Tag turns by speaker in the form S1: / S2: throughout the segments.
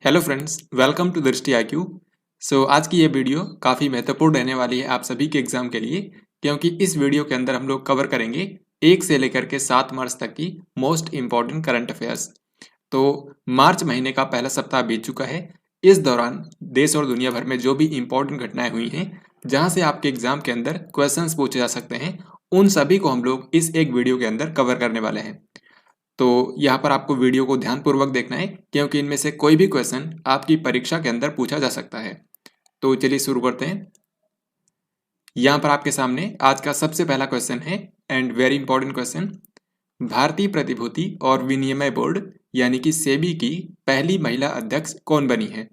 S1: Hello friends, welcome to दृष्टि IQ. आज की ये वीडियो काफ़ी महत्वपूर्ण रहने वाली है आप सभी के एग्जाम के लिए, क्योंकि इस वीडियो के अंदर हम लोग कवर करेंगे 1 से लेकर के 7 मार्च तक की मोस्ट इम्पॉर्टेंट करंट अफेयर्स। तो मार्च महीने का पहला सप्ताह बीत चुका है। इस दौरान देश और दुनिया भर में जो भी इम्पोर्टेंट घटनाएं हुई हैं, जहां से आपके एग्जाम के अंदर क्वेश्चंस पूछे जा सकते हैं, उन सभी को हम लोग इस एक वीडियो के अंदर कवर करने वाले हैं। तो यहाँ पर आपको वीडियो को ध्यानपूर्वक देखना है, क्योंकि इनमें से कोई भी क्वेश्चन आपकी परीक्षा के अंदर पूछा जा सकता है। तो चलिए शुरू करते हैं। यहाँ पर आपके सामने आज का सबसे पहला क्वेश्चन है एंड वेरी इंपॉर्टेंट क्वेश्चन। भारतीय प्रतिभूति और विनिमय बोर्ड यानी कि सेबी की पहली महिला अध्यक्ष कौन बनी है?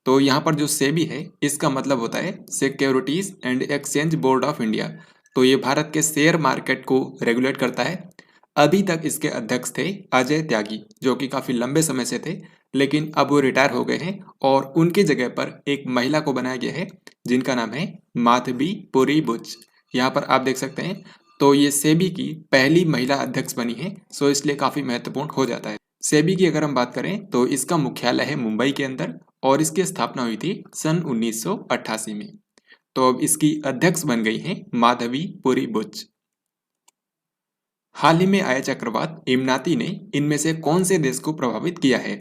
S1: तो यहाँ पर जो सेबी है इसका मतलब होता है securities and exchange board of India. तो ये भारत के शेयर मार्केट को रेगुलेट करता है। अभी तक इसके अध्यक्ष थे अजय त्यागी, जो कि काफी लंबे समय से थे, लेकिन अब वो रिटायर हो गए हैं और उनकी जगह पर एक महिला को बनाया गया है जिनका नाम है माधवी पुरी बुच। यहाँ पर आप देख सकते हैं। तो ये सेबी की पहली महिला अध्यक्ष बनी है, सो इसलिए काफी महत्वपूर्ण हो जाता है। सेबी की अगर हम बात करें तो इसका मुख्यालय है मुंबई के अंदर और इसकी स्थापना हुई थी सन 1988 में। तो अब इसकी अध्यक्ष बन गई हैं माधवी पुरी बुच। हाल ही में आए चक्रवात इमनाती ने इनमें से कौन से देश को प्रभावित किया है?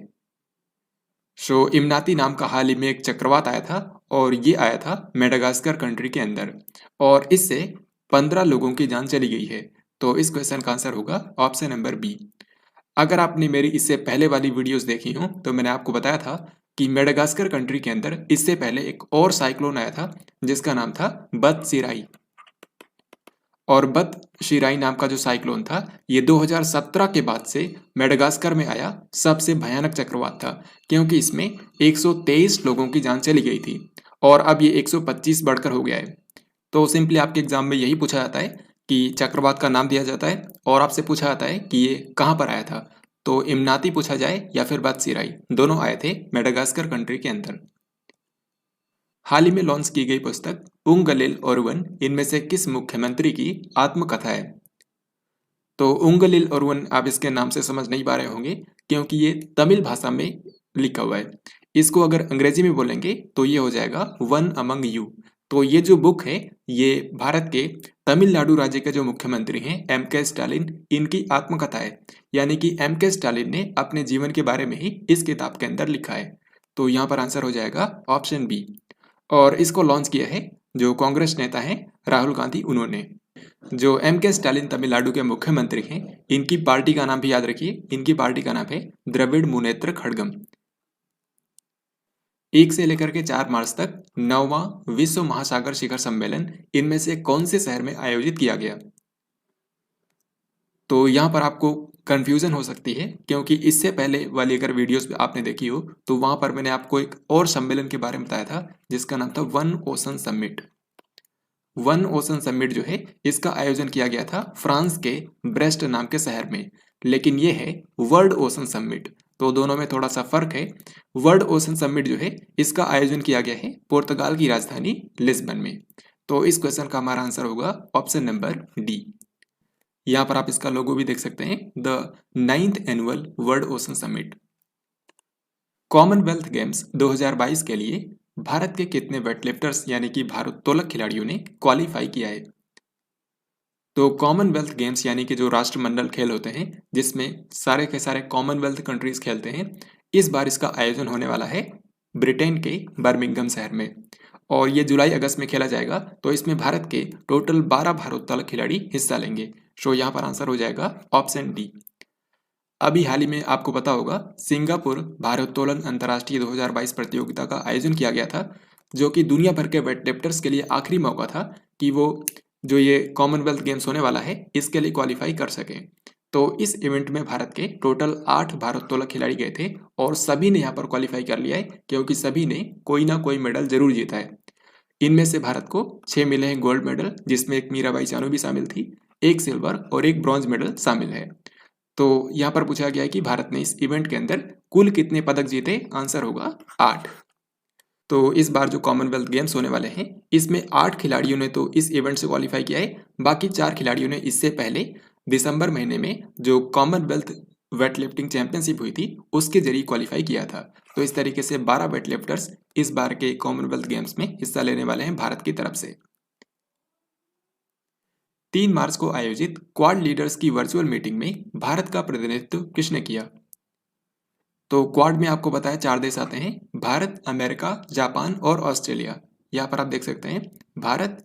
S1: इमनाती नाम का हाल ही में एक चक्रवात आया था और ये आया था मेडागास्कर कंट्री के अंदर और इससे 15 लोगों की जान चली गई है। तो इस क्वेश्चन का आंसर होगा ऑप्शन नंबर बी। अगर आपने मेरी इससे पहले वाली वीडियोस देखी हो तो मैंने आपको बताया था कि मेडागास्कर कंट्री के अंदर इससे पहले एक और साइक्लोन आया था जिसका नाम था बदशिराई। और बदशिराई नाम का जो साइक्लोन था ये 2017 के बाद से मेडागास्कर में आया सबसे भयानक चक्रवात था, क्योंकि इसमें 123 लोगों की जान चली गई थी और अब ये 125 बढ़कर हो गया है। तो सिंपली आपके एग्जाम में यही पूछा जाता है कि चक्रवात का नाम दिया जाता है और आपसे पूछा जाता है कि ये कहाँ पर आया था। तो इमनाती पूछा जाए या फिर बदशिराई, दोनों आए थे मेडागास्कर कंट्री के अंदर। हाल ही में लॉन्च की गई पुस्तक उंगलिल ओरुवन इनमें से किस मुख्यमंत्री की आत्मकथा है? तो उंगलिल ओरुवन आप इसके नाम से समझ नहीं पा रहे होंगे, क्योंकि ये तमिल भाषा में लिखा हुआ है। इसको अगर अंग्रेजी में बोलेंगे तो ये हो जाएगा वन अमंग यू। तो ये जो बुक है ये भारत के तमिलनाडु राज्य के जो मुख्यमंत्री हैं एम के स्टालिन, इनकी आत्मकथा है। यानी कि एम के स्टालिन ने अपने जीवन के बारे में ही इस किताब के अंदर लिखा है। तो यहाँ पर आंसर हो जाएगा ऑप्शन बी। और इसको लॉन्च किया है जो कांग्रेस नेता हैं राहुल गांधी, उन्होंने। जो एम के स्टालिन तमिलनाडु के मुख्यमंत्री हैं, इनकी पार्टी का नाम भी याद रखिए, इनकी पार्टी का नाम है द्रविड़ मुनेत्र खड़गम। 1 से लेकर के 4 मार्च तक 9वां विश्व महासागर शिखर सम्मेलन इनमें से कौन से शहर में आयोजित किया गया? तो यहाँ पर आपको कंफ्यूजन हो सकती है, क्योंकि इससे पहले वाली अगर वीडियोस आपने देखी हो तो वहां पर मैंने आपको एक और सम्मेलन के बारे में बताया था जिसका नाम था one ocean summit. One ocean summit जो है इसका आयोजन किया गया था फ्रांस के ब्रेस्ट नाम के शहर में, लेकिन ये है वर्ल्ड ओशन समिट। तो दोनों में थोड़ा सा फर्क है। वर्ल्ड ओशन समिट जो है इसका आयोजन किया गया है पुर्तगाल की राजधानी लिस्बन में। तो इस क्वेश्चन का हमारा आंसर होगा ऑप्शन नंबर डी। यहाँ पर आप इसका लोगो भी देख सकते हैं, the 9th annual world ocean summit. Commonwealth games 2022 के लिए भारत के कितने वेटलिफ्टर्स यानी कि भारोत्तोलक खिलाड़ियों ने क्वालिफाई किया है? तो कॉमनवेल्थ गेम्स यानी कि जो राष्ट्रमंडल खेल होते हैं जिसमें सारे के सारे कॉमनवेल्थ कंट्रीज खेलते हैं, इस बार इसका आयोजन होने वाला है ब्रिटेन के बर्मिंघम शहर में और ये जुलाई अगस्त में खेला जाएगा। तो इसमें भारत के टोटल 12 भारोत्तोलक खिलाड़ी हिस्सा लेंगे। यहाँ पर आंसर हो जाएगा ऑप्शन डी। अभी हाल ही में आपको पता होगा सिंगापुर भारोत्तोलन अंतर्राष्ट्रीय 2022 प्रतियोगिता का आयोजन किया गया था, जो कि दुनिया भर के वेटलिफ्टर्स के लिए आखिरी मौका था कि वो जो ये कॉमनवेल्थ गेम्स होने वाला है इसके लिए क्वालिफाई कर सकें। तो इस इवेंट में भारत के टोटल 8 भारोत्तोलक खिलाड़ी गए थे और सभी ने यहाँ पर क्वालिफाई कर लिया है, क्योंकि सभी ने कोई ना कोई मेडल जरूर जीता है। इनमें से भारत को 6 मिले हैं गोल्ड मेडल, जिसमें एक मीराबाई चानू भी शामिल थी, एक सिल्वर और एक ब्रॉन्ज मेडल शामिल है। तो यहाँ पर पूछा गया है कि भारत ने इस इवेंट के अंदर कुल कितने पदक जीते? आंसर होगा 8। तो इस बार जो कॉमनवेल्थ गेम्स होने वाले हैं इसमें 8 खिलाड़ियों ने तो इस इवेंट से क्वालिफाई किया है, बाकी 4 खिलाड़ियों ने इससे पहले दिसंबर महीने में जो कॉमनवेल्थ वेट लिफ्टिंग चैंपियनशिप हुई थी उसके जरिए क्वालिफाई किया था। तो इस तरीके से 12 वेट लिफ्टर्स इस बार के कॉमनवेल्थ गेम्स में हिस्सा लेने वाले हैं भारत की तरफ से। 3 मार्च को आयोजित क्वाड लीडर्स की वर्चुअल मीटिंग में भारत का प्रतिनिधित्व किसने किया? तो क्वाड में आपको बताया 4 देश आते हैं, भारत, अमेरिका, जापान और ऑस्ट्रेलिया। यहाँ पर आप देख सकते हैं भारत,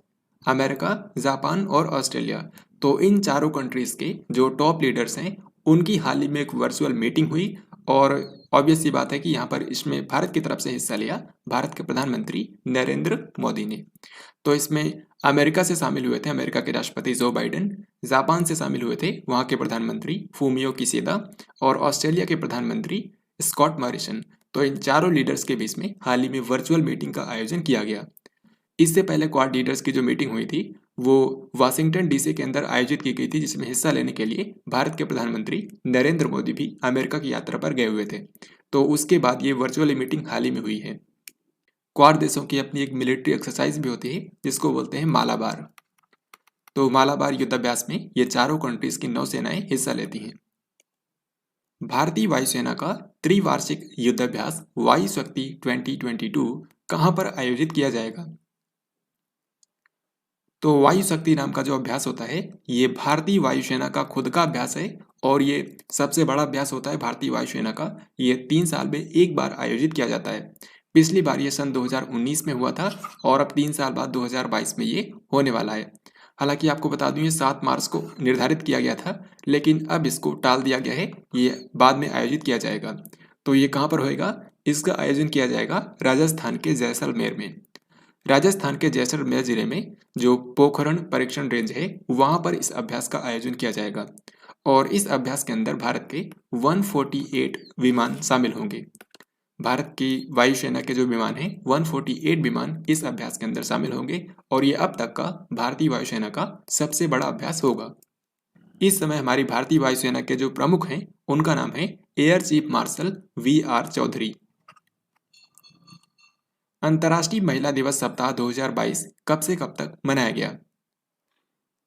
S1: अमेरिका, जापान और ऑस्ट्रेलिया। तो इन चारों कंट्रीज के जो टॉप लीडर्स हैं उनकी हाल ही में एक वर्चुअल मीटिंग हुई और ऑब्वियस सी बात है कि यहाँ पर इसमें भारत की तरफ से हिस्सा लिया भारत के प्रधानमंत्री नरेंद्र मोदी ने। तो इसमें अमेरिका से शामिल हुए थे अमेरिका के राष्ट्रपति जो बाइडेन, जापान से शामिल हुए थे वहाँ के प्रधानमंत्री फूमियो किशिदा और ऑस्ट्रेलिया के प्रधानमंत्री स्कॉट मॉरिसन। तो इन चारों लीडर्स के बीच में हाल ही में वर्चुअल मीटिंग का आयोजन किया गया। इससे पहले क्वाड लीडर्स की जो मीटिंग हुई थी वो वाशिंगटन डीसी के अंदर आयोजित की गई थी, जिसमें हिस्सा लेने के लिए भारत के प्रधानमंत्री नरेंद्र मोदी भी अमेरिका की यात्रा पर गए हुए थे। तो उसके बाद ये वर्चुअल मीटिंग हाल ही में हुई है। क्वाड देशों की अपनी एक मिलिट्री एक्सरसाइज भी होती है जिसको बोलते हैं मालाबार। तो मालाबार युद्धाभ्यास में ये चारों कंट्रीज की नौसेनाएं हिस्सा लेती हैं। भारतीय वायुसेना का त्रिवार्षिक युद्धाभ्यास वायु शक्ति 2022 कहां पर आयोजित किया जाएगा? तो वायु शक्ति नाम का जो अभ्यास होता है ये भारतीय वायुसेना का खुद का अभ्यास है और ये सबसे बड़ा अभ्यास होता है भारतीय वायुसेना का। ये 3 साल में एक बार आयोजित किया जाता है। पिछली बार ये सन 2019 में हुआ था और अब 3 साल बाद 2022 में ये होने वाला है। हालांकि आपको बता दूं ये 7 मार्च को निर्धारित किया गया था, लेकिन अब इसको टाल दिया गया है, ये बाद में आयोजित किया जाएगा। तो ये कहाँ पर होएगा? इसका आयोजन किया जाएगा राजस्थान के जैसलमेर में। राजस्थान के जैसलमेर जिले में जो पोखरण परीक्षण रेंज है वहां पर इस अभ्यास का आयोजन किया जाएगा और इस अभ्यास के अंदर भारत के 148 विमान शामिल होंगे। भारत की वायुसेना के जो विमान हैं 148 विमान इस अभ्यास के अंदर शामिल होंगे और ये अब तक का भारतीय वायुसेना का सबसे बड़ा अभ्यास होगा। इस समय हमारी भारतीय वायुसेना के जो प्रमुख हैं उनका नाम है air chief marshal VR Chaudhary. अंतर्राष्ट्रीय महिला दिवस सप्ताह 2022 कब से कब तक मनाया गया?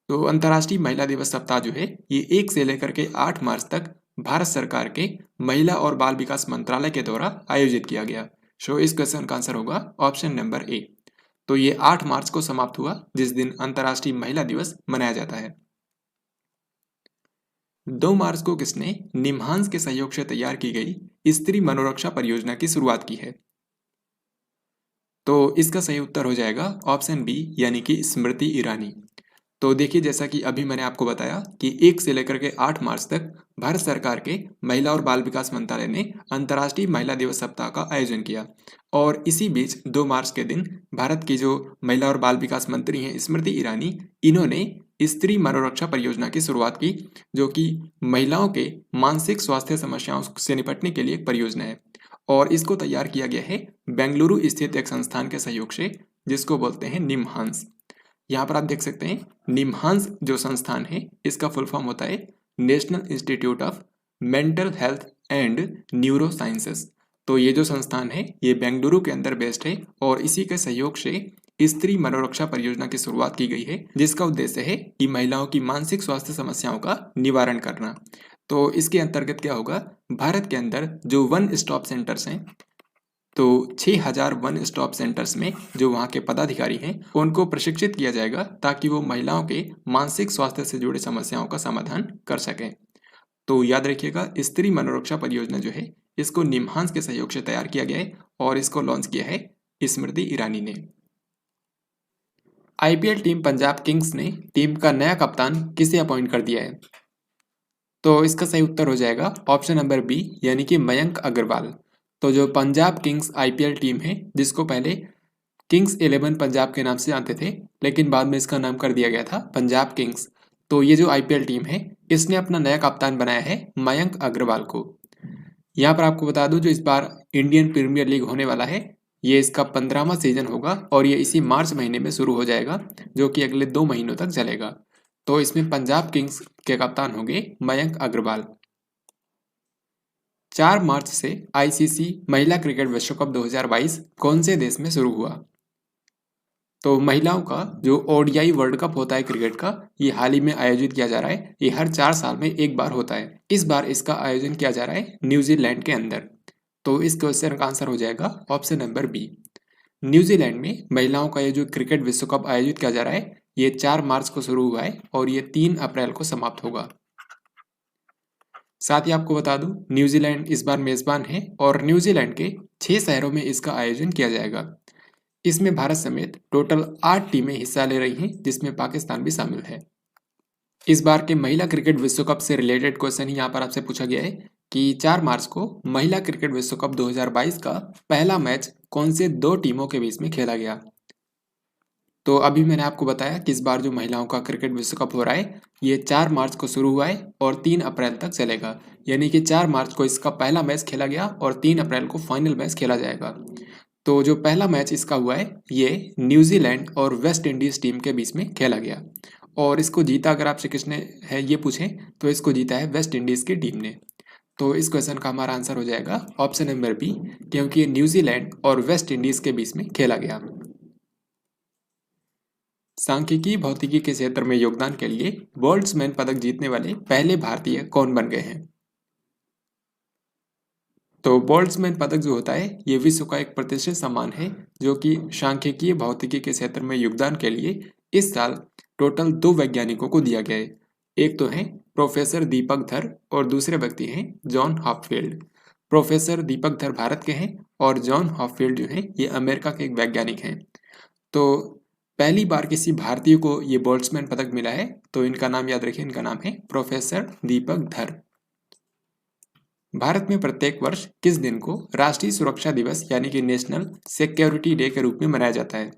S1: तो अंतर्राष्ट्रीय महिला दिवस सप्ताह जो है ये 1 से लेकर के 8 मार्च तक भारत सरकार के महिला और बाल विकास मंत्रालय के द्वारा आयोजित किया गया। सो इस क्वेश्चन का आंसर होगा ऑप्शन नंबर ए। तो ये 8 मार्च को समाप्त हुआ जिस दिन अंतर्राष्ट्रीय महिला दिवस मनाया जाता है। 2 मार्च को किसने निम्हांस के सहयोग से तैयार की गई स्त्री मनोरक्षा परियोजना की शुरुआत की है? तो इसका सही उत्तर हो जाएगा ऑप्शन बी यानी कि स्मृति ईरानी। तो देखिए जैसा कि अभी मैंने आपको बताया कि 1 से लेकर के 8 मार्च तक भारत सरकार के महिला और बाल विकास मंत्रालय ने अंतर्राष्ट्रीय महिला दिवस सप्ताह का आयोजन किया और इसी बीच 2 मार्च के दिन भारत की जो महिला और बाल विकास मंत्री हैं स्मृति ईरानी, इन्होंने स्त्री मनोरक्षा परियोजना की शुरुआत की जो कि महिलाओं के मानसिक स्वास्थ्य समस्याओं से निपटने के लिए एक परियोजना है और इसको तैयार किया गया है बेंगलुरु स्थित एक संस्थान के सहयोग से जिसको बोलते हैं निम्हांस। यहाँ पर आप देख सकते हैं निम्हांस जो संस्थान है इसका फुल फॉर्म होता है national institute of mental health and neuro sciences. तो ये जो संस्थान है ये बेंगलुरु के अंदर बेस्ड है और इसी के सहयोग से स्त्री मनोरक्षा परियोजना की शुरुआत की गई है जिसका उद्देश्य है कि महिलाओं की मानसिक स्वास्थ्य समस्याओं का निवारण करना। तो इसके अंतर्गत क्या होगा, भारत के अंदर जो वन स्टॉप सेंटर्स हैं तो 6000 वन स्टॉप सेंटर्स में जो वहाँ के पदाधिकारी हैं उनको प्रशिक्षित किया जाएगा ताकि वो महिलाओं के मानसिक स्वास्थ्य से जुड़े समस्याओं का समाधान कर सकें। तो याद रखिएगा स्त्री मनोरक्षा परियोजना जो है इसको निम्हांस के सहयोग से तैयार किया गया है और इसको लॉन्च किया है स्मृति ईरानी ने। IPL टीम पंजाब किंग्स ने टीम का नया कप्तान किसे अपॉइंट कर दिया है? तो इसका सही उत्तर हो जाएगा ऑप्शन नंबर बी यानी कि मयंक अग्रवाल। तो जो पंजाब किंग्स IPL टीम है जिसको पहले किंग्स 11 पंजाब के नाम से जानते थे लेकिन बाद में इसका नाम कर दिया गया था पंजाब किंग्स। तो ये जो IPL टीम है इसने अपना नया कप्तान बनाया है मयंक अग्रवाल को। यहाँ पर आपको बता दूं जो इस बार इंडियन प्रीमियर लीग होने वाला है ये इसका 15वां सीजन होगा और ये इसी मार्च महीने में शुरू हो जाएगा जो कि अगले 2 महीनों तक चलेगा। तो इसमें पंजाब किंग्स के कप्तान होंगे मयंक अग्रवाल। 4 मार्च से ICC महिला क्रिकेट विश्व कप 2022 कौन से देश में शुरू हुआ? तो महिलाओं का जो ओडीआई वर्ल्ड कप होता है क्रिकेट का, ये हाल ही में आयोजित किया जा रहा है। ये हर 4 साल में एक बार होता है। इस बार इसका आयोजन किया जा रहा है न्यूजीलैंड के अंदर। तो इस क्वेश्चन का आंसर हो जाएगा ऑप्शन नंबर बी। न्यूजीलैंड में महिलाओं का ये जो क्रिकेट विश्व कप आयोजित किया जा रहा है, ये 4 मार्च को शुरू हुआ है और ये 3 अप्रैल को समाप्त होगा। साथ ही आपको बता दूं, न्यूजीलैंड इस बार मेजबान है और न्यूजीलैंड के 6 शहरों में इसका आयोजन किया जाएगा। इसमें भारत समेत टोटल 8 टीमें हिस्सा ले रही हैं, जिसमें पाकिस्तान भी शामिल है। इस बार के महिला क्रिकेट विश्व कप से रिलेटेड क्वेश्चन ही यहाँ पर आपसे पूछा गया है कि 4 मार्च को महिला क्रिकेट विश्व कप 2022 का पहला मैच कौन से 2 टीमों के बीच में खेला गया। तो अभी मैंने आपको बताया कि इस बार जो महिलाओं का क्रिकेट विश्व कप हो रहा है, ये 4 मार्च को शुरू हुआ है और 3 अप्रैल तक चलेगा। यानी कि 4 मार्च को इसका पहला मैच खेला गया और 3 अप्रैल को फाइनल मैच खेला जाएगा। तो जो पहला मैच इसका हुआ है, ये न्यूजीलैंड और वेस्ट इंडीज टीम के बीच में खेला गया और इसको जीता, अगर आपसे किसने है ये पूछें, तो इसको जीता है वेस्ट इंडीज की टीम ने। तो इस क्वेश्चन का हमारा आंसर हो जाएगा ऑप्शन नंबर बी, क्योंकि ये न्यूजीलैंड और वेस्ट इंडीज के बीच में खेला गया। सांख्यिकी भौतिकी के क्षेत्र में योगदान के लिए बोल्ट्जमैन पदक जीतने वाले पहले भारतीय कौन बन गए हैं। तो बोल्ट्जमैन पदक जो होता है, ये विश्व का एक प्रतिष्ठित सम्मान है जो कि सांख्यिकीय भौतिकी के क्षेत्र में योगदान के लिए इस साल टोटल 2 वैज्ञानिकों को दिया गया है। एक तो है प्रोफेसर दीपक धर और दूसरे व्यक्ति हैं जॉन हॉपफील्ड। प्रोफेसर दीपक धर भारत के हैं और जॉन हॉपफील्ड जो हैं ये अमेरिका के एक वैज्ञानिक हैं। तो पहली बार किसी भारतीय को ये बोल्ट्जमैन पदक मिला है, तो इनका नाम याद रखिए, इनका नाम है प्रोफेसर दीपक धर। भारत में प्रत्येक वर्ष किस दिन को राष्ट्रीय सुरक्षा दिवस यानी कि नेशनल सिक्योरिटी डे के रूप में मनाया जाता है।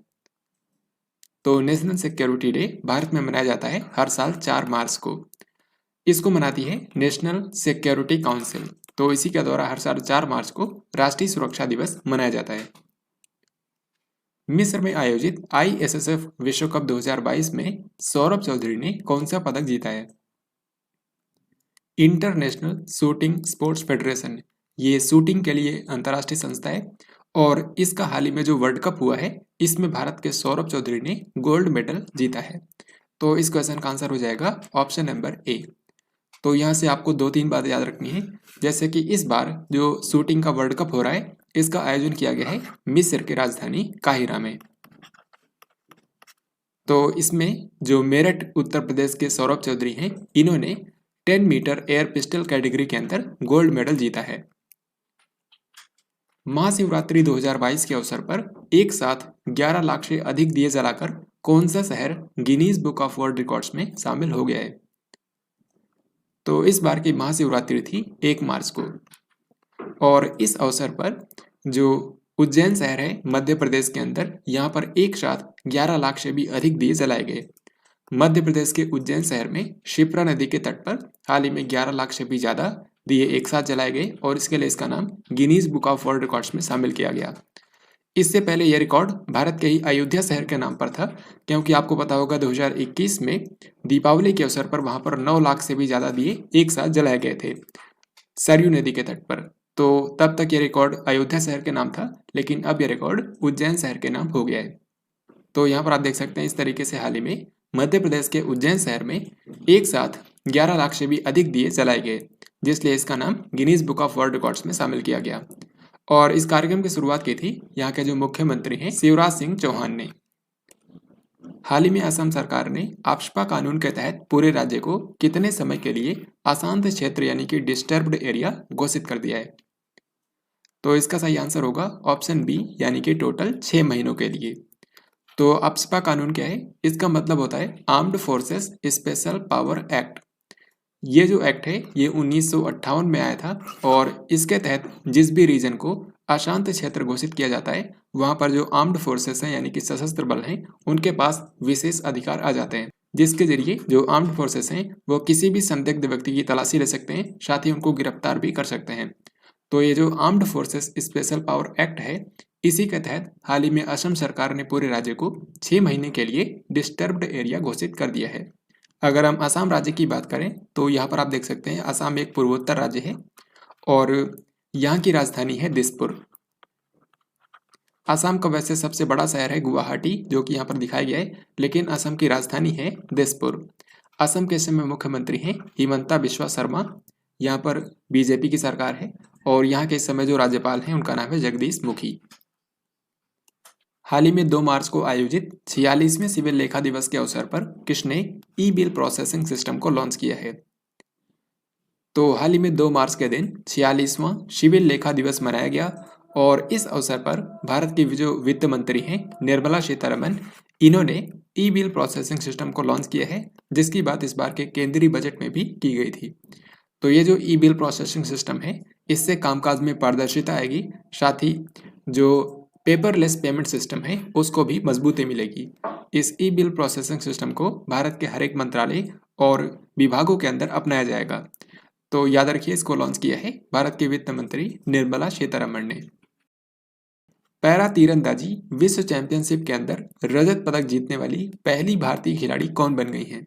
S1: तो नेशनल सिक्योरिटी डे भारत में मनाया जाता है हर साल 4 मार्च को। इसको मनाती है नेशनल सिक्योरिटी काउंसिल। तो इसी के द्वारा हर साल 4 मार्च को राष्ट्रीय सुरक्षा दिवस मनाया जाता है। मिस्र में आयोजित ISSF विश्व कप 2022 में सौरभ चौधरी ने कौन सा पदक जीता है। इंटरनेशनल शूटिंग स्पोर्ट्स फेडरेशन, ये शूटिंग के लिए अंतर्राष्ट्रीय संस्था है और इसका हाल ही में जो वर्ल्ड कप हुआ है, इसमें भारत के सौरभ चौधरी ने गोल्ड मेडल जीता है। तो इस क्वेश्चन का आंसर हो जाएगा ऑप्शन नंबर ए। तो यहाँ से आपको 2-3 बातें याद रखनी है, जैसे कि इस बार जो शूटिंग का वर्ल्ड कप हो रहा है, इसका आयोजन किया गया है मिस्र की राजधानी काहिरा में। तो इसमें जो मेरठ उत्तर प्रदेश के सौरभ चौधरी हैं, इन्होंने 10 मीटर एयर पिस्टल कैटेगरी के अंदर गोल्ड मेडल जीता है। महाशिवरात्रि 2022 के अवसर पर एक साथ 11 लाख से अधिक दिए जलाकर कौन सा शहर Guinness book of world records में शामिल हो गया है। तो इस बार की महाशिवरात्रि थी 1 मार्च को और इस अवसर पर जो उज्जैन शहर है मध्य प्रदेश के अंदर, यहाँ पर एक साथ 11 लाख से भी अधिक दिए जलाए गए। मध्य प्रदेश के उज्जैन शहर में शिप्रा नदी के तट पर हाल ही में 11 लाख से भी ज़्यादा दिए एक साथ जलाए गए और इसके लिए इसका नाम Guinness book of world records में शामिल किया गया। इससे पहले यह रिकॉर्ड भारत के ही अयोध्या शहर के नाम पर था, क्योंकि आपको पता होगा 2021 में दीपावली के अवसर पर वहाँ पर 9 लाख से भी ज़्यादा दिए एक साथ जलाए गए थे सरयू नदी के तट पर। तो तब तक ये रिकॉर्ड अयोध्या शहर के नाम था, लेकिन अब यह रिकॉर्ड उज्जैन शहर के नाम हो गया है। तो यहाँ पर आप देख सकते हैं इस तरीके से हाल ही में मध्य प्रदेश के उज्जैन शहर में एक साथ 11 लाख से भी अधिक दिए जलाए गए, जिसलिए इसका नाम Guinness book of world records में शामिल किया गया। और इस कार्यक्रम की शुरुआत की थी यहाँ के जो मुख्यमंत्री हैं शिवराज सिंह चौहान ने। हाल ही में असम सरकार ने आफ्स्पा कानून के तहत पूरे राज्य को कितने समय के लिए अशांत क्षेत्र यानी कि डिस्टर्ब्ड एरिया घोषित कर दिया है। तो इसका सही आंसर होगा ऑप्शन बी, यानी कि टोटल 6 महीनों के लिए। तो आफ्स्पा कानून क्या है, इसका मतलब होता है armed forces special power act. ये जो एक्ट है ये 1958 में आया था और इसके तहत जिस भी रीजन को अशांत क्षेत्र घोषित किया जाता है, वहाँ पर जो आर्म्ड फोर्सेस हैं यानी कि सशस्त्र बल हैं, उनके पास विशेष अधिकार आ जाते हैं, जिसके जरिए जो आर्म्ड फोर्सेस हैं वो किसी भी संदिग्ध व्यक्ति की तलाशी ले सकते हैं, साथ ही उनको गिरफ्तार भी कर सकते हैं। तो ये जो armed forces special power act है, इसी के तहत हाल ही में असम सरकार ने पूरे राज्य को 6 महीने के लिए डिस्टर्ब्ड एरिया घोषित कर दिया है। अगर हम असम राज्य की बात करें तो यहाँ पर आप देख सकते हैं असम एक पूर्वोत्तर राज्य है और यहाँ की राजधानी है दिसपुर। असम का वैसे सबसे बड़ा शहर है गुवाहाटी, जो कि यहाँ पर दिखाया गया है, लेकिन असम की राजधानी है दिसपुर। असम के इस समय मुख्यमंत्री हैं हिमंता बिस्वा शर्मा। यहाँ पर बीजेपी की सरकार है और यहाँ के इस समय जो राज्यपाल हैं उनका नाम है जगदीश मुखी। हाल ही में 2 मार्च को आयोजित 46वें सिविल लेखा दिवस के अवसर पर किसने ई बिल प्रोसेसिंग सिस्टम को लॉन्च किया है? तो हाल ही में 2 मार्च के दिन 46वां सिविल लेखा दिवस मनाया गया और इस अवसर पर भारत की जो वित्त मंत्री हैं निर्मला सीतारमन, इन्होंने ई बिल प्रोसेसिंग सिस्टम को लॉन्च किया है, जिसकी बात इस बार के केंद्रीय बजट में भी की गई थी। तो ये जो ई बिल प्रोसेसिंग सिस्टम है, इससे कामकाज में पारदर्शिता आएगी, साथ ही जो पेपरलेस पेमेंट सिस्टम है उसको भी मजबूती मिलेगी। इस ई बिल प्रोसेसिंग सिस्टम को भारत के हर एक मंत्रालय और विभागों के अंदर अपनाया जाएगा। तो याद रखिए, इसको लॉन्च किया है भारत के वित्त मंत्री निर्मला सीतारमण ने। पैरा तीरंदाजी विश्व चैंपियनशिप के अंदर रजत पदक जीतने वाली पहली भारतीय खिलाड़ी कौन बन गई हैं?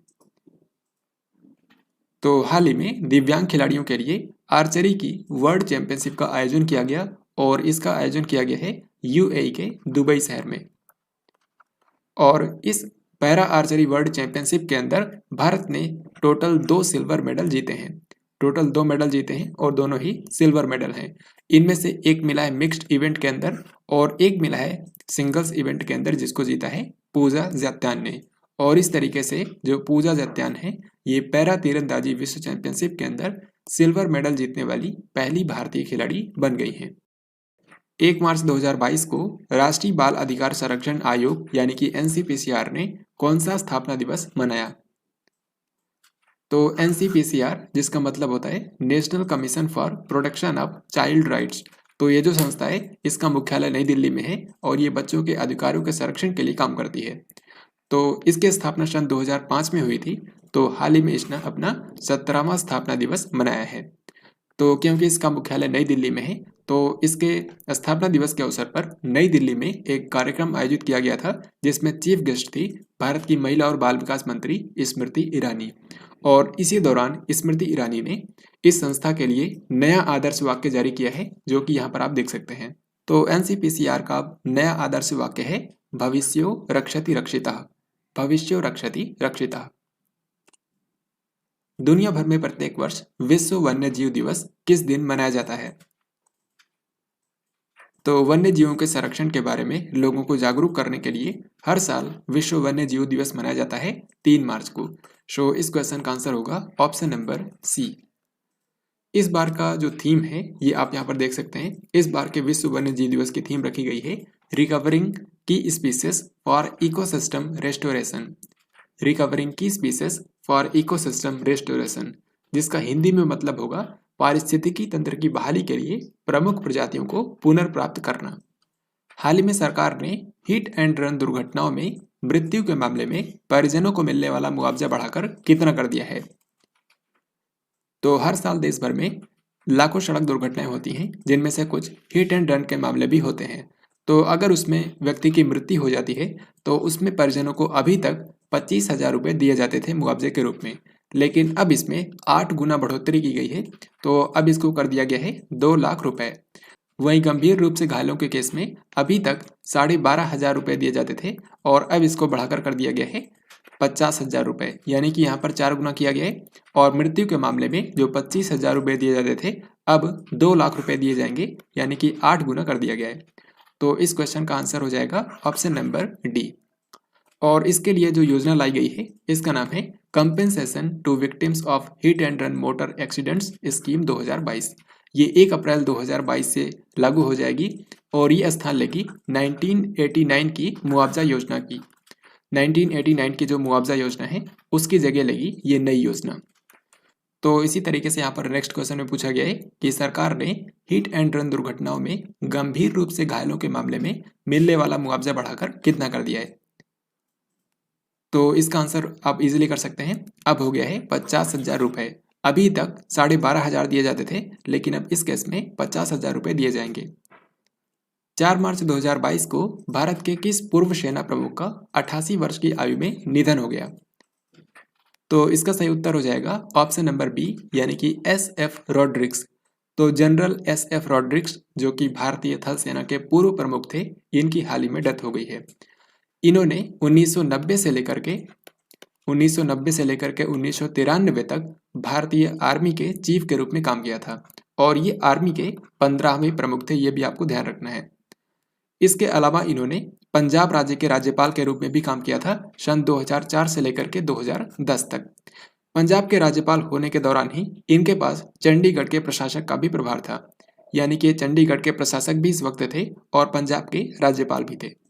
S1: तो हाल ही में दिव्यांग खिलाड़ियों के लिए आर्चरी की वर्ल्ड चैंपियनशिप का आयोजन किया गया और इसका आयोजन किया गया है यूएई के दुबई शहर में। और इस पैरा आर्चरी वर्ल्ड चैंपियनशिप के अंदर भारत ने टोटल 2 सिल्वर मेडल जीते हैं। टोटल 2 मेडल जीते हैं और दोनों ही सिल्वर मेडल हैं। इनमें से एक मिला है मिक्स्ड इवेंट के अंदर और एक मिला है सिंगल्स इवेंट के अंदर, जिसको जीता है पूजा जत्यान ने। और इस तरीके से जो पूजा जत्यान है, ये पैरा तीरंदाजी विश्व चैंपियनशिप के अंदर सिल्वर मेडल जीतने वाली पहली भारतीय खिलाड़ी बन गई हैं। 1 मार्च 2022 को राष्ट्रीय बाल अधिकार संरक्षण आयोग यानी कि एनसीपीसीआर ने कौन सा स्थापना दिवस मनाया? तो एनसीपीसीआर, जिसका मतलब होता है national commission for protection of child rights, तो ये जो संस्था है इसका मुख्यालय नई दिल्ली में है और ये बच्चों के अधिकारों के संरक्षण के लिए काम करती है। तो इसकी स्थापना सन 2005 में हुई थी। तो हाल ही में इसने अपना 17वां स्थापना दिवस मनाया है। तो क्योंकि इसका मुख्यालय नई दिल्ली में है, तो इसके स्थापना दिवस के अवसर पर नई दिल्ली में एक कार्यक्रम आयोजित किया गया था, जिसमें चीफ गेस्ट थी भारत की महिला और बाल विकास मंत्री स्मृति ईरानी। और इसी दौरान स्मृति ईरानी ने इस संस्था के लिए नया आदर्श वाक्य जारी किया है, जो कि यहाँ पर आप देख सकते हैं। तो एनसीपीसीआर का नया आदर्श वाक्य है भविष्यो रक्षति रक्षितः। भविष्यो रक्षति रक्षितः। दुनिया भर में प्रत्येक वर्ष विश्व वन्य जीव दिवस किस दिन मनाया जाता है? तो वन्य जीवों के संरक्षण के बारे में लोगों को जागरूक करने के लिए हर साल विश्व वन्य जीव दिवस मनाया जाता है 3 मार्च को। सो इस क्वेश्चन का आंसर होगा ऑप्शन नंबर सी। इस बार का जो थीम है ये आप यहाँ पर देख सकते हैं। इस बार के विश्व वन्य जीव दिवस की थीम रखी गई है रिकवरिंग की species for ecosystem restoration. Recovering की स्पीसीज फॉर इकोसिस्टम रेस्टोरेशन, जिसका हिंदी में मतलब होगा पारिस्थितिकी तंत्र की बहाली के लिए प्रमुख प्रजातियों को पुनर्प्राप्त करना। हाल ही में सरकार ने हिट एंड रन दुर्घटनाओं में मृत्यु के मामले में परिजनों को मिलने वाला मुआवजा बढ़ाकर कितना कर दिया है? तो हर साल देश भर में लाखों सड़क दुर्घटनाएं होती हैं, जिनमें से कुछ हिट एंड रन के मामले भी होते हैं। तो अगर उसमें व्यक्ति की मृत्यु हो जाती है तो उसमें परिजनों को अभी तक 25,000 रुपये दिए जाते थे मुआवजे के रूप में, लेकिन अब इसमें 8 गुना बढ़ोतरी की गई है। तो अब इसको कर दिया गया है 2 लाख रुपए। वहीं गंभीर रूप से घायलों के केस में अभी तक 12,500 रुपये दिए जाते थे और अब इसको बढ़ाकर कर दिया गया है 50,000 रुपये, यानी कि यहाँ पर 4 गुना किया गया है। और मृत्यु के मामले में जो 25,000 रुपये दिए जाते थे, अब 2 लाख रुपये दिए जाएंगे, यानी कि 8 गुना कर दिया गया है। तो इस क्वेश्चन का आंसर हो जाएगा ऑप्शन नंबर डी। और इसके लिए जो योजना लाई गई है इसका नाम है compensation to victims of hit and run motor accidents scheme 2022। ये 1 अप्रैल 2022 से लागू हो जाएगी और ये स्थान लेगी 1989 की मुआवजा योजना की। 1989 की जो मुआवजा योजना है उसकी जगह लेगी ये नई योजना। तो इसी तरीके से यहाँ पर नेक्स्ट क्वेश्चन में पूछा गया है कि सरकार ने हिट एंड रन दुर्घटनाओं में गंभीर रूप से घायलों के मामले में मिलने वाला मुआवजा बढ़ाकर कितना कर दिया है? तो इसका आंसर आप इजीली कर सकते हैं। अब हो गया है 50,000 रुपये। अभी तक 12,500 दिए जाते थे, लेकिन अब इस केस में 50,000 रुपये दिए जाएंगे। 4 मार्च 2022 को भारत के किस पूर्व सेना प्रमुख का 88 वर्ष की आयु में निधन हो गया? तो इसका सही उत्तर हो जाएगा ऑप्शन नंबर बी, यानी कि एस एफ रॉड्रिक्स। तो जनरल एस.एफ. रॉड्रिक्स, जो कि भारतीय थल सेना के पूर्व प्रमुख थे, इनकी हाल ही में डेथ हो गई है। इन्होंने 1990 से लेकर के 1993 तक भारतीय आर्मी के चीफ के रूप में काम किया था और ये आर्मी के 15वें प्रमुख थे, ये भी आपको ध्यान रखना है। इसके अलावा इन्होंने पंजाब राज्य के राज्यपाल के रूप में भी काम किया था सन 2004 से लेकर के 2010 तक। पंजाब के राज्यपाल होने के दौरान ही इनके पास चंडीगढ़ के प्रशासक का भी प्रभार था, यानी कि चंडीगढ़ के प्रशासक भी इस वक्त थे और पंजाब के राज्यपाल भी थे।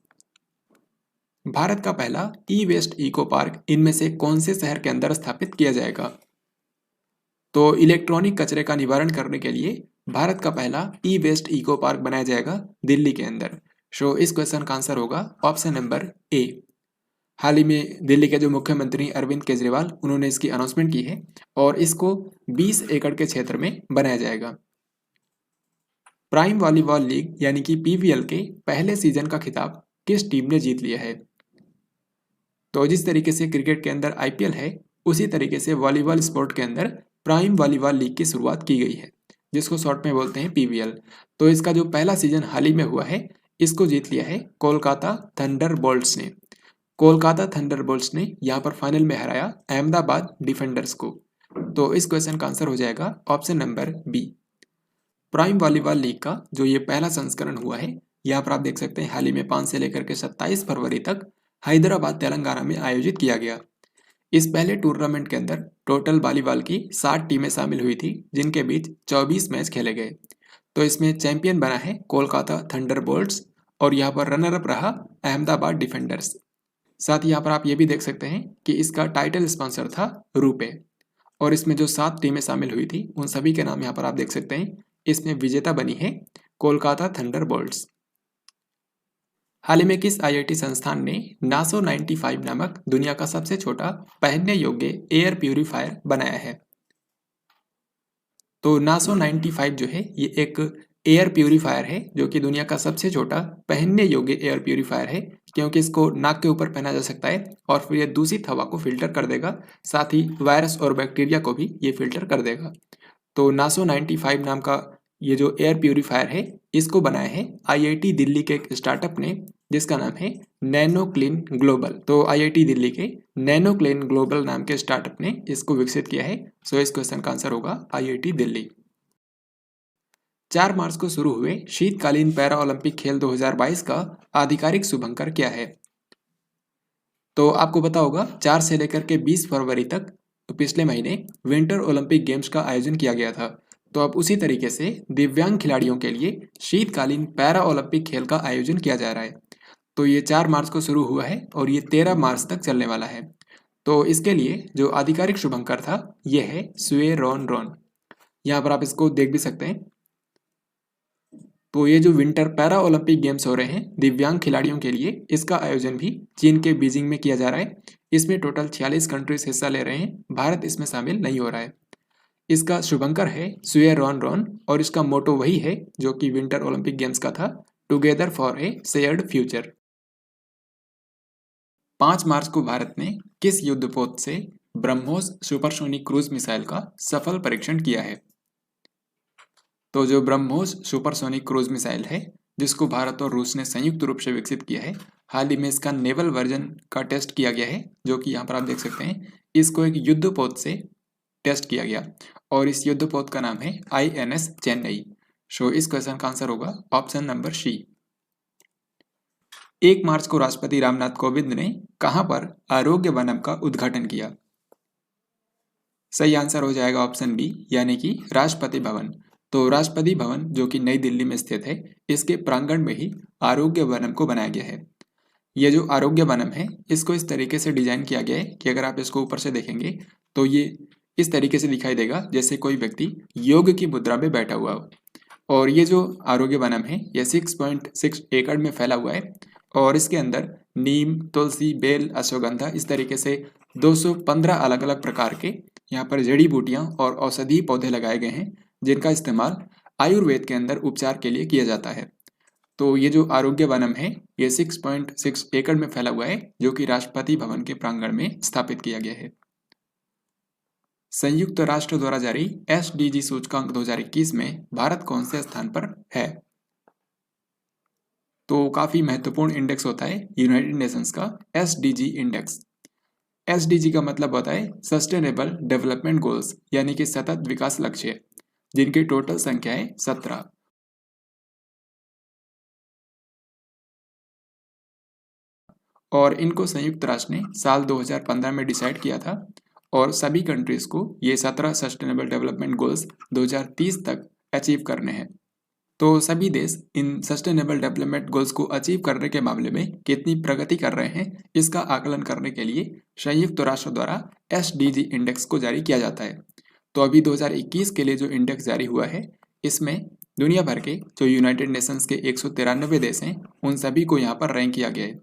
S1: भारत का पहला ई वेस्ट इको पार्क इनमें से कौन से शहर के अंदर स्थापित किया जाएगा? तो इलेक्ट्रॉनिक कचरे का निवारण करने के लिए भारत का पहला ई वेस्ट इको पार्क बनाया जाएगा दिल्ली के अंदर। सो इस क्वेश्चन का आंसर होगा ऑप्शन नंबर ए। हाल ही में दिल्ली के जो मुख्यमंत्री अरविंद केजरीवाल, उन्होंने इसकी अनाउंसमेंट की है और इसको 20 एकड़ के क्षेत्र में बनाया जाएगा। प्राइम वॉलीबॉल लीग यानी कि पीवीएल के पहले सीजन का खिताब किस टीम ने जीत लिया है? तो जिस तरीके से क्रिकेट के अंदर आईपीएल है, उसी तरीके से वॉलीबॉल स्पोर्ट के अंदर प्राइम वॉलीबॉल लीग की शुरुआत की गई है, जिसको शॉर्ट में बोलते हैं पीवीएल। तो इसका जो पहला सीजन हाल ही में हुआ है, इसको जीत लिया है कोलकाता थंडरबोल्ट्स ने। कोलकाता थंडरबोल्ट्स ने यहाँ पर फाइनल में हराया अहमदाबाद डिफेंडर्स को। तो इस क्वेश्चन का आंसर हो जाएगा option number B. Prime volleyball league का जो ये पहला संस्करण हुआ है, यहाँ पर आप देख सकते हैं हाल ही में 5 से लेकर के 27 फरवरी तक हैदराबाद तेलंगाना में आयोजित किया गया। इस पहले टूर्नामेंट के अंदर टोटल वॉलीबॉल की 60 टीमें शामिल हुई थी, जिनके बीच 24 मैच खेले गए। तो इसमें चैंपियन बना है कोलकाता थंडरबोल्ट्स और यहाँ पर रनर अप रहा अहमदाबाद डिफेंडर्स। साथ ही यहाँ पर आप ये भी देख सकते हैं कि इसका टाइटल स्पॉन्सर था रुपे और इसमें जो 7 टीमें शामिल हुई थी, उन सभी के नाम यहाँ पर आप देख सकते हैं। इसमें विजेता बनी है कोलकाता थंडरबोल्ट्स। हाल ही में किस आईआईटी संस्थान ने नासो 95 नामक दुनिया का सबसे छोटा पहनने योग्य एयर प्यूरिफायर बनाया है? तो नासो 95 जो है ये एक एयर प्यूरिफायर है, जो कि दुनिया का सबसे छोटा पहनने योग्य एयर प्यूरिफायर है, क्योंकि इसको नाक के ऊपर पहना जा सकता है और फिर ये दूषित हवा को फिल्टर कर देगा, साथ ही वायरस और बैक्टीरिया को भी ये फिल्टर कर देगा। तो नासो 95 नाम का ये जो एयर प्यूरिफायर है, इसको बनाया है आईआईटी दिल्ली के एक स्टार्टअप ने, जिसका नाम है नैनो क्लीन ग्लोबल। तो आईआईटी दिल्ली के नैनो क्लीन ग्लोबल नाम के स्टार्टअप ने इसको विकसित किया है। सो इस क्वेश्चन का आंसर होगा आईआईटी दिल्ली। 4 मार्च को शुरू हुए शीतकालीन पैरा ओलंपिक खेल 2022 का आधिकारिक शुभंकर क्या है? तो आपको पता होगा 4 से लेकर के 20 फरवरी तक तो पिछले महीने विंटर ओलंपिक गेम्स का आयोजन किया गया था। तो अब उसी तरीके से दिव्यांग खिलाड़ियों के लिए शीतकालीन पैरा ओलंपिक खेल का आयोजन किया जा रहा है। तो ये 4 मार्च को शुरू हुआ है और ये 13 मार्च तक चलने वाला है। तो इसके लिए जो आधिकारिक शुभंकर था, ये है स्वे रॉन रॉन। यहाँ पर आप इसको देख भी सकते हैं। तो ये जो विंटर पैरा ओलंपिक गेम्स हो रहे हैं दिव्यांग खिलाड़ियों के लिए, इसका आयोजन भी चीन के बीजिंग में किया जा रहा है। इसमें टोटल 46 कंट्रीज हिस्सा ले रहे हैं, भारत इसमें शामिल नहीं हो रहा है। इसका शुभंकर है स्वे रॉन रॉन और इसका मोटो वही है जो कि विंटर ओलंपिक गेम्स का था, together for a shared future. 5 मार्च को भारत ने किस युद्धपोत से ब्रह्मोस सुपरसोनिक क्रूज मिसाइल का सफल परीक्षण किया है? तो जो ब्रह्मोस सुपरसोनिक क्रूज मिसाइल है, जिसको भारत और रूस ने संयुक्त रूप से विकसित किया है, हाल ही में इसका नेवल वर्जन का टेस्ट किया गया है, जो कि यहाँ पर आप देख सकते हैं। इसको एक युद्धपोत से टेस्ट किया गया और इस युद्धपोत का नाम है INS चेन्नई। सो इस क्वेश्चन का आंसर होगा ऑप्शन नंबर सी। 1 मार्च को राष्ट्रपति रामनाथ कोविंद ने कहां पर आरोग्य वनम का उद्घाटन किया? सही आंसर हो जाएगा ऑप्शन बी, यानी कि राष्ट्रपति भवन। तो राष्ट्रपति भवन जो कि नई दिल्ली में स्थित है, इसके प्रांगण में ही आरोग्य वनम को बनाया गया है। ये जो आरोग्य वनम है, इसको इस तरीके से डिजाइन किया गया है कि अगर आप इसको ऊपर से देखेंगे तो ये इस तरीके से दिखाई देगा जैसे कोई व्यक्ति योग की मुद्रा में बैठा हुआ हो। और ये जो आरोग्य वनम है, ये 6.6 एकड़ में फैला हुआ है और इसके अंदर नीम, तुलसी, बेल, अश्वगंधा, इस तरीके से 215 अलग अलग प्रकार के यहाँ पर जड़ी बूटियां और औषधीय पौधे लगाए गए हैं, जिनका इस्तेमाल आयुर्वेद के अंदर उपचार के लिए किया जाता है। तो ये जो आरोग्य वनम है, ये 6.6 एकड़ में फैला हुआ है, जो कि राष्ट्रपति भवन के प्रांगण में स्थापित किया गया है। संयुक्त राष्ट्र द्वारा जारी SDG सूचकांक 2021 में भारत कौन से स्थान पर है? तो काफी महत्वपूर्ण इंडेक्स होता है यूनाइटेड नेशंस का SDG इंडेक्स। SDG का मतलब होता है सस्टेनेबल डेवलपमेंट गोल्स, यानी कि सतत विकास लक्ष्य, जिनकी टोटल संख्या है 17। और इनको संयुक्त राष्ट्र ने साल 2015 में डिसाइड किया था और सभी कंट्रीज को ये 17 सस्टेनेबल डेवलपमेंट गोल्स 2030 तक अचीव करने हैं। तो सभी देश इन सस्टेनेबल डेवलपमेंट गोल्स को अचीव करने के मामले में कितनी प्रगति कर रहे हैं, इसका आकलन करने के लिए संयुक्त राष्ट्र द्वारा SDG इंडेक्स को जारी किया जाता है। तो अभी 2021 के लिए जो इंडेक्स जारी हुआ है, इसमें दुनिया भर के जो यूनाइटेड नेशंस के 193 देश हैं, उन सभी को यहाँ पर रैंक किया गया है।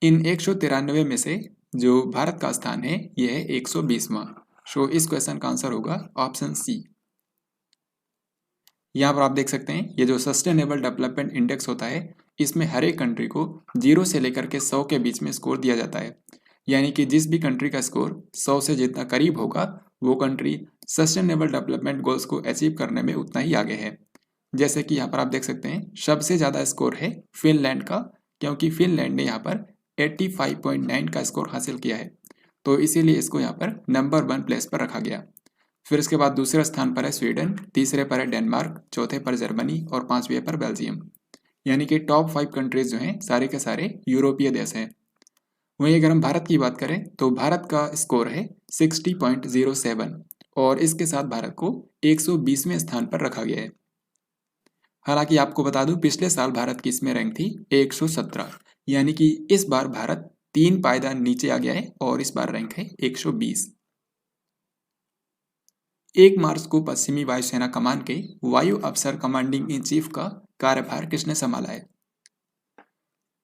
S1: इन 193 में से जो भारत का स्थान है, यह है 120वां। सो इस क्वेश्चन का आंसर होगा ऑप्शन सी। यहाँ पर आप देख सकते हैं ये जो सस्टेनेबल डेवलपमेंट इंडेक्स होता है, इसमें हर एक कंट्री को 0 से लेकर के 100 के बीच में स्कोर दिया जाता है। यानी कि जिस भी कंट्री का स्कोर 100 से जितना करीब होगा, वो कंट्री सस्टेनेबल डेवलपमेंट गोल्स को अचीव करने में उतना ही आगे है। जैसे कि यहाँ पर आप देख सकते हैं सबसे ज़्यादा स्कोर है फिनलैंड का, क्योंकि फिनलैंड ने यहाँ पर 85.9 का स्कोर हासिल किया है, तो इसीलिए इसको यहाँ पर नंबर 1 प्लेस पर रखा गया। फिर इसके बाद दूसरे स्थान पर है स्वीडन, तीसरे पर है डेनमार्क, चौथे पर जर्मनी और पांचवें पर बेल्जियम। यानी कि टॉप 5 कंट्रीज जो हैं सारे के सारे यूरोपीय देश हैं। वहीं अगर हम भारत की बात करें तो भारत का स्कोर है 60.07 और इसके साथ भारत को 120वें स्थान पर रखा गया है। हालांकि आपको बता दूं पिछले साल भारत की इसमें रैंक थी 117, यानी कि इस बार भारत 3 पायदान नीचे आ गया है और इस बार रैंक है 120। 1 मार्च को पश्चिमी वायुसेना कमान के वायु अफसर कमांडिंग इन चीफ का कार्यभार किसने संभाला है?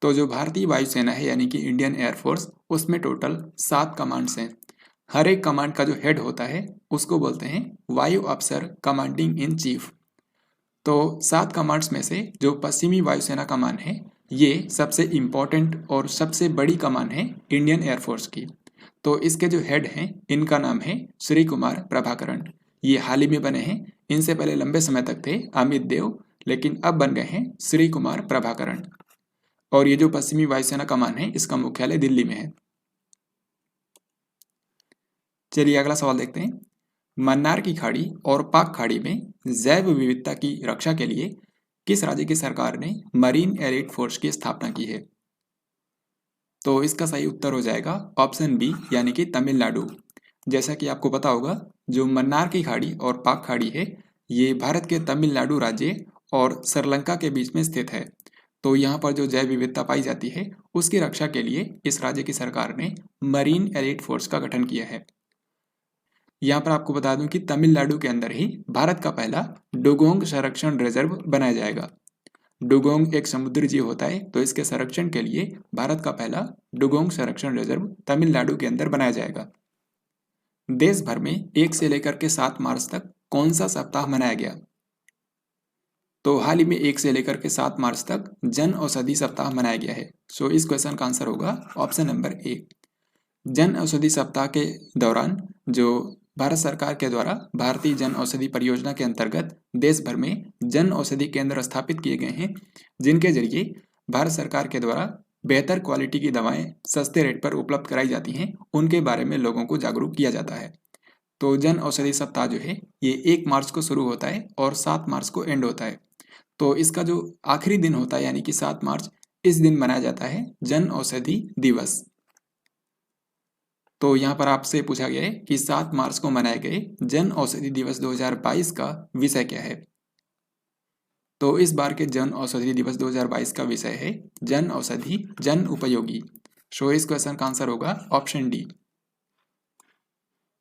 S1: तो जो भारतीय वायुसेना है यानी कि इंडियन एयरफोर्स, उसमें टोटल 7 कमांड्स हैं। हर एक कमांड का जो हेड होता है उसको बोलते हैं वायु अफसर कमांडिंग इन चीफ। तो 7 कमांड्स में से जो पश्चिमी वायुसेना कमान है, ये सबसे इम्पोर्टेंट और सबसे बड़ी कमान है इंडियन एयरफोर्स की। तो इसके जो हेड हैं इनका नाम है श्री कुमार प्रभाकरण। ये हाल ही में बने हैं, इनसे पहले लंबे समय तक थे अमित देव, लेकिन अब बन गए हैं श्री कुमार प्रभाकरण। और ये जो पश्चिमी वायुसेना कमान है इसका मुख्यालय दिल्ली में है। चलिए अगला सवाल देखते हैं। मन्नार की खाड़ी और पाक खाड़ी में जैव विविधता की रक्षा के लिए किस राज्य की सरकार ने मरीन एलिट फोर्स की स्थापना की है? तो इसका सही उत्तर हो जाएगा ऑप्शन बी, यानी कि तमिलनाडु। जैसा कि आपको पता होगा जो मन्नार की खाड़ी और पाक खाड़ी है, ये भारत के तमिलनाडु राज्य और श्रीलंका के बीच में स्थित है। तो यहाँ पर जो जैव विविधता पाई जाती है उसकी रक्षा के लिए इस राज्य की सरकार ने मरीन एलिट फोर्स का गठन किया है। यहाँ पर आपको बता दूं कि तमिलनाडु के अंदर ही भारत का पहला डुगोंग संरक्षण रिजर्व बनाया जाएगा। डुगोंग एक समुद्री जीव होता है, तो इसके संरक्षण के लिए भारत का पहला डुगोंग संरक्षण रिजर्व तमिलनाडु के अंदर बनाया जाएगा। देश भर में 1 से लेकर के 7 मार्च तक कौन सा सप्ताह मनाया गया? तो हाल ही में 1 से लेकर के 7 मार्च तक जन औषधि सप्ताह मनाया गया है। सो इस क्वेश्चन का आंसर होगा option number A. Jan Aushadhi सप्ताह के दौरान जो भारत सरकार के द्वारा भारतीय जन औषधि परियोजना के अंतर्गत देश भर में जन औषधि केंद्र स्थापित किए गए हैं, जिनके जरिए भारत सरकार के द्वारा बेहतर क्वालिटी की दवाएं सस्ते रेट पर उपलब्ध कराई जाती हैं, उनके बारे में लोगों को जागरूक किया जाता है। तो जन औषधि सप्ताह जो है ये 1 मार्च को शुरू होता है और 7 मार्च को एंड होता है। तो इसका जो आखिरी दिन होता है यानी कि 7 मार्च, इस दिन मनाया जाता है जन औषधि दिवस। तो यहाँ पर आपसे पूछा गया है कि 7 मार्च को मनाए गए जन औषधि दिवस 2022 का विषय क्या है? तो इस बार के जन औषधि दिवस 2022 का विषय है जन औषधि जन उपयोगी। सो इस क्वेश्चन का आंसर होगा ऑप्शन डी।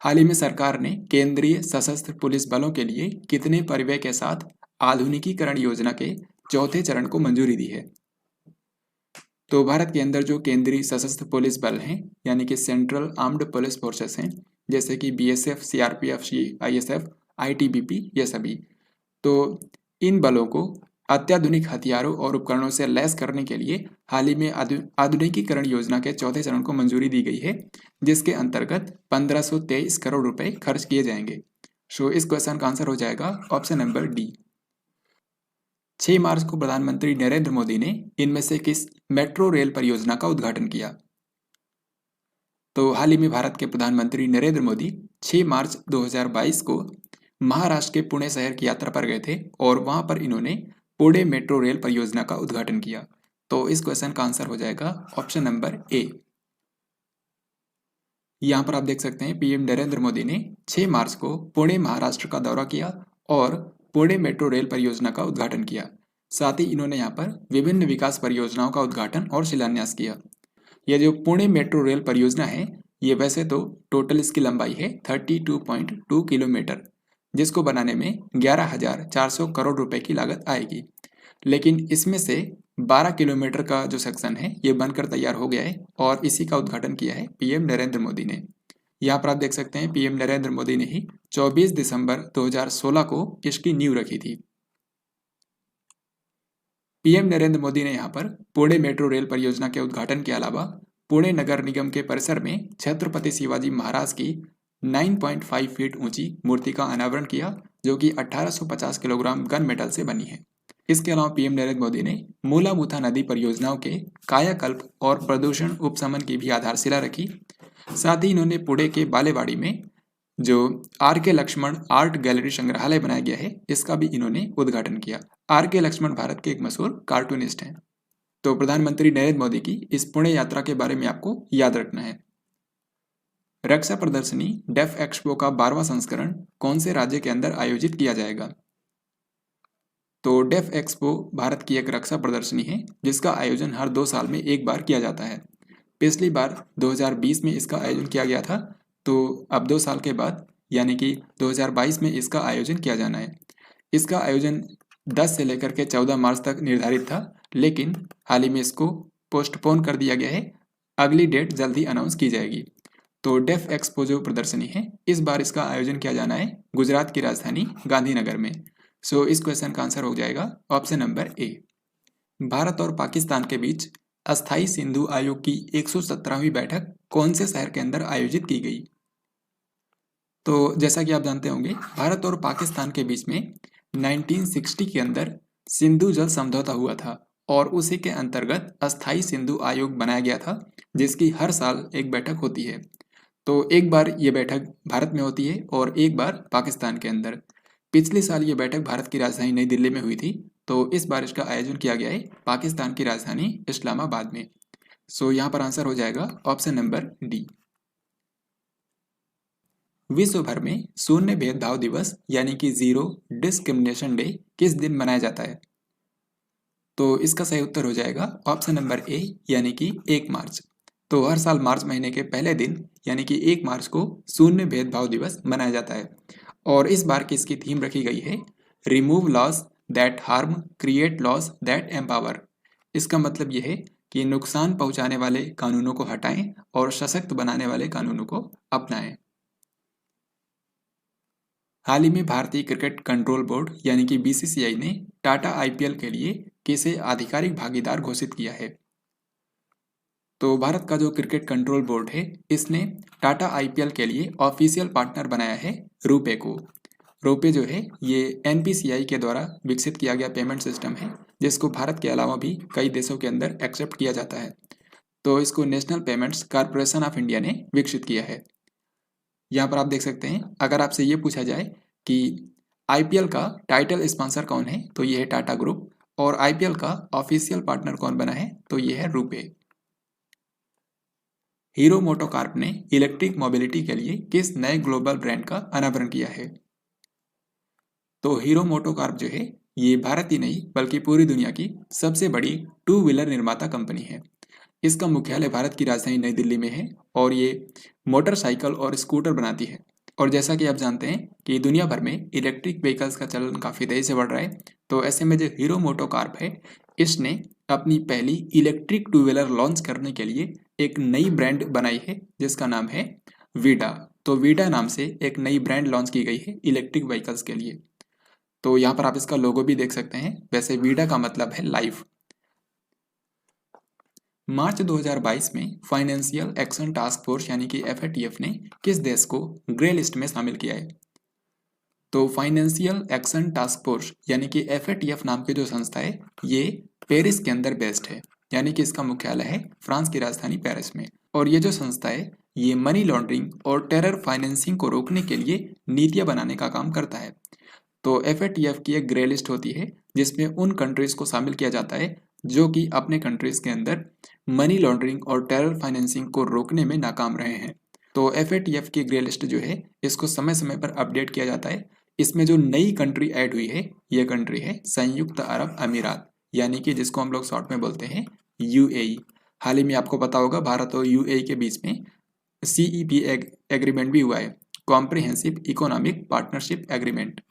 S1: हाल ही में सरकार ने केंद्रीय सशस्त्र पुलिस बलों के लिए कितने परिव्यय के साथ आधुनिकीकरण योजना के 4थे चरण को मंजूरी दी है? तो भारत के अंदर जो केंद्रीय सशस्त्र पुलिस बल हैं यानी कि सेंट्रल आर्म्ड पुलिस फोर्सेस हैं, जैसे कि BSF, CRPF, ISF, ITBP, ये सभी, तो इन बलों को अत्याधुनिक हथियारों और उपकरणों से लैस करने के लिए हाल ही में आधुनिकीकरण योजना के चौथे चरण को मंजूरी दी गई है, जिसके अंतर्गत 1523 करोड़ रुपए खर्च किए जाएंगे। सो इस क्वेश्चन का आंसर हो जाएगा ऑप्शन नंबर डी। 6 मार्च को प्रधानमंत्री नरेंद्र मोदी ने इनमें से किस मेट्रो रेल परियोजना का उद्घाटन किया? तो हाल ही में भारत के प्रधानमंत्री नरेंद्र मोदी 6 मार्च 2022 को महाराष्ट्र के पुणे शहर की यात्रा पर गए थे और वहां पर इन्होंने पुणे मेट्रो रेल परियोजना का उद्घाटन किया। तो इस क्वेश्चन का आंसर हो जाएगा ऑप्शन नंबर ए। यहाँ पर आप देख सकते हैं पीएम नरेंद्र मोदी ने 6 मार्च को पुणे महाराष्ट्र का दौरा किया और पुणे मेट्रो रेल परियोजना का उद्घाटन किया। साथ ही इन्होंने यहाँ पर विभिन्न विकास परियोजनाओं का उद्घाटन और शिलान्यास किया। यह जो पुणे मेट्रो रेल परियोजना है, ये वैसे तो टोटल इसकी लंबाई है 32.2 किलोमीटर, जिसको बनाने में 11,400 करोड़ रुपए की लागत आएगी। लेकिन इसमें से 12 किलोमीटर का जो सेक्शन है ये बनकर तैयार हो गया है और इसी का उद्घाटन किया है पीएम नरेंद्र मोदी ने। यहाँ पर आप देख सकते हैं पीएम नरेंद्र मोदी ने ही 24 दिसंबर 2016 को इसकी नींव रखी थी। पीएम नरेंद्र मोदी ने यहाँ पर पुणे मेट्रो रेल परियोजना के उद्घाटन के अलावा पुणे नगर निगम के परिसर में छत्रपति शिवाजी महाराज की 9.5 फीट ऊंची मूर्ति का अनावरण किया, जो कि 1850 किलोग्राम गन मेटल से बनी है। इसके अलावा पीएम नरेंद्र मोदी ने मूलामुथा नदी परियोजनाओं के कायाकल्प और प्रदूषण उपशमन की भी आधारशिला रखी। साथ ही इन्होंने पुणे के बालेवाड़ी में जो आर.के. लक्ष्मण आर्ट गैलरी संग्रहालय बनाया गया है, इसका भी इन्होंने उद्घाटन किया। आर.के. लक्ष्मण भारत के एक मशहूर कार्टूनिस्ट हैं। तो प्रधानमंत्री नरेंद्र मोदी की इस पुणे यात्रा के बारे में आपको याद रखना है। रक्षा प्रदर्शनी डेफ एक्सपो का 12वां संस्करण कौन से राज्य के अंदर आयोजित किया जाएगा? तो डेफ एक्सपो भारत की एक रक्षा प्रदर्शनी है जिसका आयोजन हर 2 साल में एक बार किया जाता है। पिछली बार 2020 में इसका आयोजन किया गया था, तो अब 2 साल के बाद यानी कि 2022 में इसका आयोजन किया जाना है। इसका आयोजन 10 से लेकर के 14 मार्च तक निर्धारित था, लेकिन हाल ही में इसको पोस्टपोन कर दिया गया है। अगली डेट जल्दी अनाउंस की जाएगी। तो डेफ एक्सपो जो प्रदर्शनी है, इस बार इसका आयोजन किया जाना है गुजरात की राजधानी गांधीनगर में। सो इस क्वेश्चन का आंसर हो जाएगा ऑप्शन नंबर ए। भारत और पाकिस्तान के बीच अस्थाई सिंधु आयोग की 117वीं बैठक कौन से शहर के अंदर आयोजित की गई? तो जैसा कि आप जानते होंगे, भारत और पाकिस्तान के बीच में 1960 के अंदर सिंधु जल समझौता हुआ था और उसी के अंतर्गत अस्थाई सिंधु आयोग बनाया गया था, जिसकी हर साल एक बैठक होती है। तो एक बार ये बैठक भारत में होती है और एक बार पाकिस्तान के अंदर। पिछले साल ये बैठक भारत की राजधानी नई दिल्ली में हुई थी, तो इस बार इसका आयोजन किया गया है पाकिस्तान की राजधानी इस्लामाबाद में। सो यहाँ पर आंसर हो जाएगा ऑप्शन नंबर डी। विश्व भर में शून्य भेदभाव दिवस यानी कि जीरो डिस्क्रिमिनेशन डे किस दिन मनाया जाता है? तो इसका सही उत्तर हो जाएगा ऑप्शन नंबर ए यानी कि 1 मार्च। तो हर साल मार्च महीने के पहले दिन यानी कि 1 मार्च को शून्य भेदभाव दिवस मनाया जाता है और इस बार की इसकी थीम रखी गई है remove laws that harm create laws that empower. इसका मतलब यह है कि नुकसान पहुंचाने वाले कानूनों को हटाएं और सशक्त बनाने वाले कानूनों को अपनाएं। हाल ही में भारतीय क्रिकेट कंट्रोल बोर्ड यानी कि बीसीसीआई ने टाटा आईपीएल के लिए किसे आधिकारिक भागीदार घोषित किया है? तो भारत का जो क्रिकेट कंट्रोल बोर्ड है, इसने टाटा आईपीएल के लिए ऑफिशियल पार्टनर बनाया है रुपे को। रुपे जो है ये एनपीसीआई के द्वारा विकसित किया गया पेमेंट सिस्टम है, जिसको भारत के अलावा भी कई देशों के अंदर एक्सेप्ट किया जाता है। तो इसको national payments corporation of India ने विकसित किया है। यहाँ पर आप देख सकते हैं, अगर आपसे ये पूछा जाए कि आईपीएल का टाइटल स्पॉन्सर कौन है, तो ये है टाटा ग्रुप और आईपीएल का ऑफिशियल पार्टनर कौन बना है, तो ये है रुपे। हीरो मोटोकॉर्प ने इलेक्ट्रिक मोबिलिटी के लिए किस नए ग्लोबल ब्रांड का अनावरण किया है? तो हीरो मोटोकॉर्प जो है ये भारत ही नहीं बल्कि पूरी दुनिया की सबसे बड़ी 2 व्हीलर निर्माता कंपनी है। इसका मुख्यालय भारत की राजधानी नई दिल्ली में है और ये मोटरसाइकिल और स्कूटर बनाती है। और जैसा कि आप जानते हैं कि दुनिया भर में इलेक्ट्रिक व्हीकल्स का चलन काफ़ी तेज़ी से बढ़ रहा है, तो ऐसे में जो हीरो मोटोकॉर्प है, इसने अपनी पहली इलेक्ट्रिक 2 व्हीलर लॉन्च करने के लिए एक नई ब्रांड बनाई है जिसका नाम है वीडा। तो वीडा नाम से एक नई ब्रांड लॉन्च की गई है इलेक्ट्रिक व्हीकल्स के लिए। तो यहाँ पर आप इसका लोगो भी देख सकते हैं। वैसे वीडा का मतलब है लाइफ। मार्च 2022 में फाइनेंशियल एक्शन टास्क फोर्स यानी कि FATF ने किस देश को ग्रे लिस्ट में शामिल किया है? तो फाइनेंशियल एक्शन टास्क फोर्स यानी कि FATF नाम की जो संस्था है ये पेरिस के अंदर बेस्ड है, यानी कि इसका मुख्यालय है फ्रांस की राजधानी पेरिस में। और ये जो संस्था है ये मनी लॉन्ड्रिंग और टेरर फाइनेंसिंग को रोकने के लिए नीतियां बनाने का काम करता है। तो FATF की एक ग्रे लिस्ट होती है जिसमें उन कंट्रीज को शामिल किया जाता है जो कि अपने कंट्रीज के अंदर मनी लॉन्ड्रिंग और टेरर फाइनेंसिंग को रोकने में नाकाम रहे हैं। तो FATF की ग्रे लिस्ट जो है इसको समय समय पर अपडेट किया जाता है। इसमें जो नई कंट्री ऐड हुई है ये कंट्री है संयुक्त अरब अमीरात, यानी कि जिसको हम लोग शॉर्ट में बोलते हैं UAE। हाल ही में आपको पता होगा भारत और UAE के बीच में CEP एग्रीमेंट भी हुआ है, कॉम्प्रिहेंसिव इकोनॉमिक पार्टनरशिप एग्रीमेंट।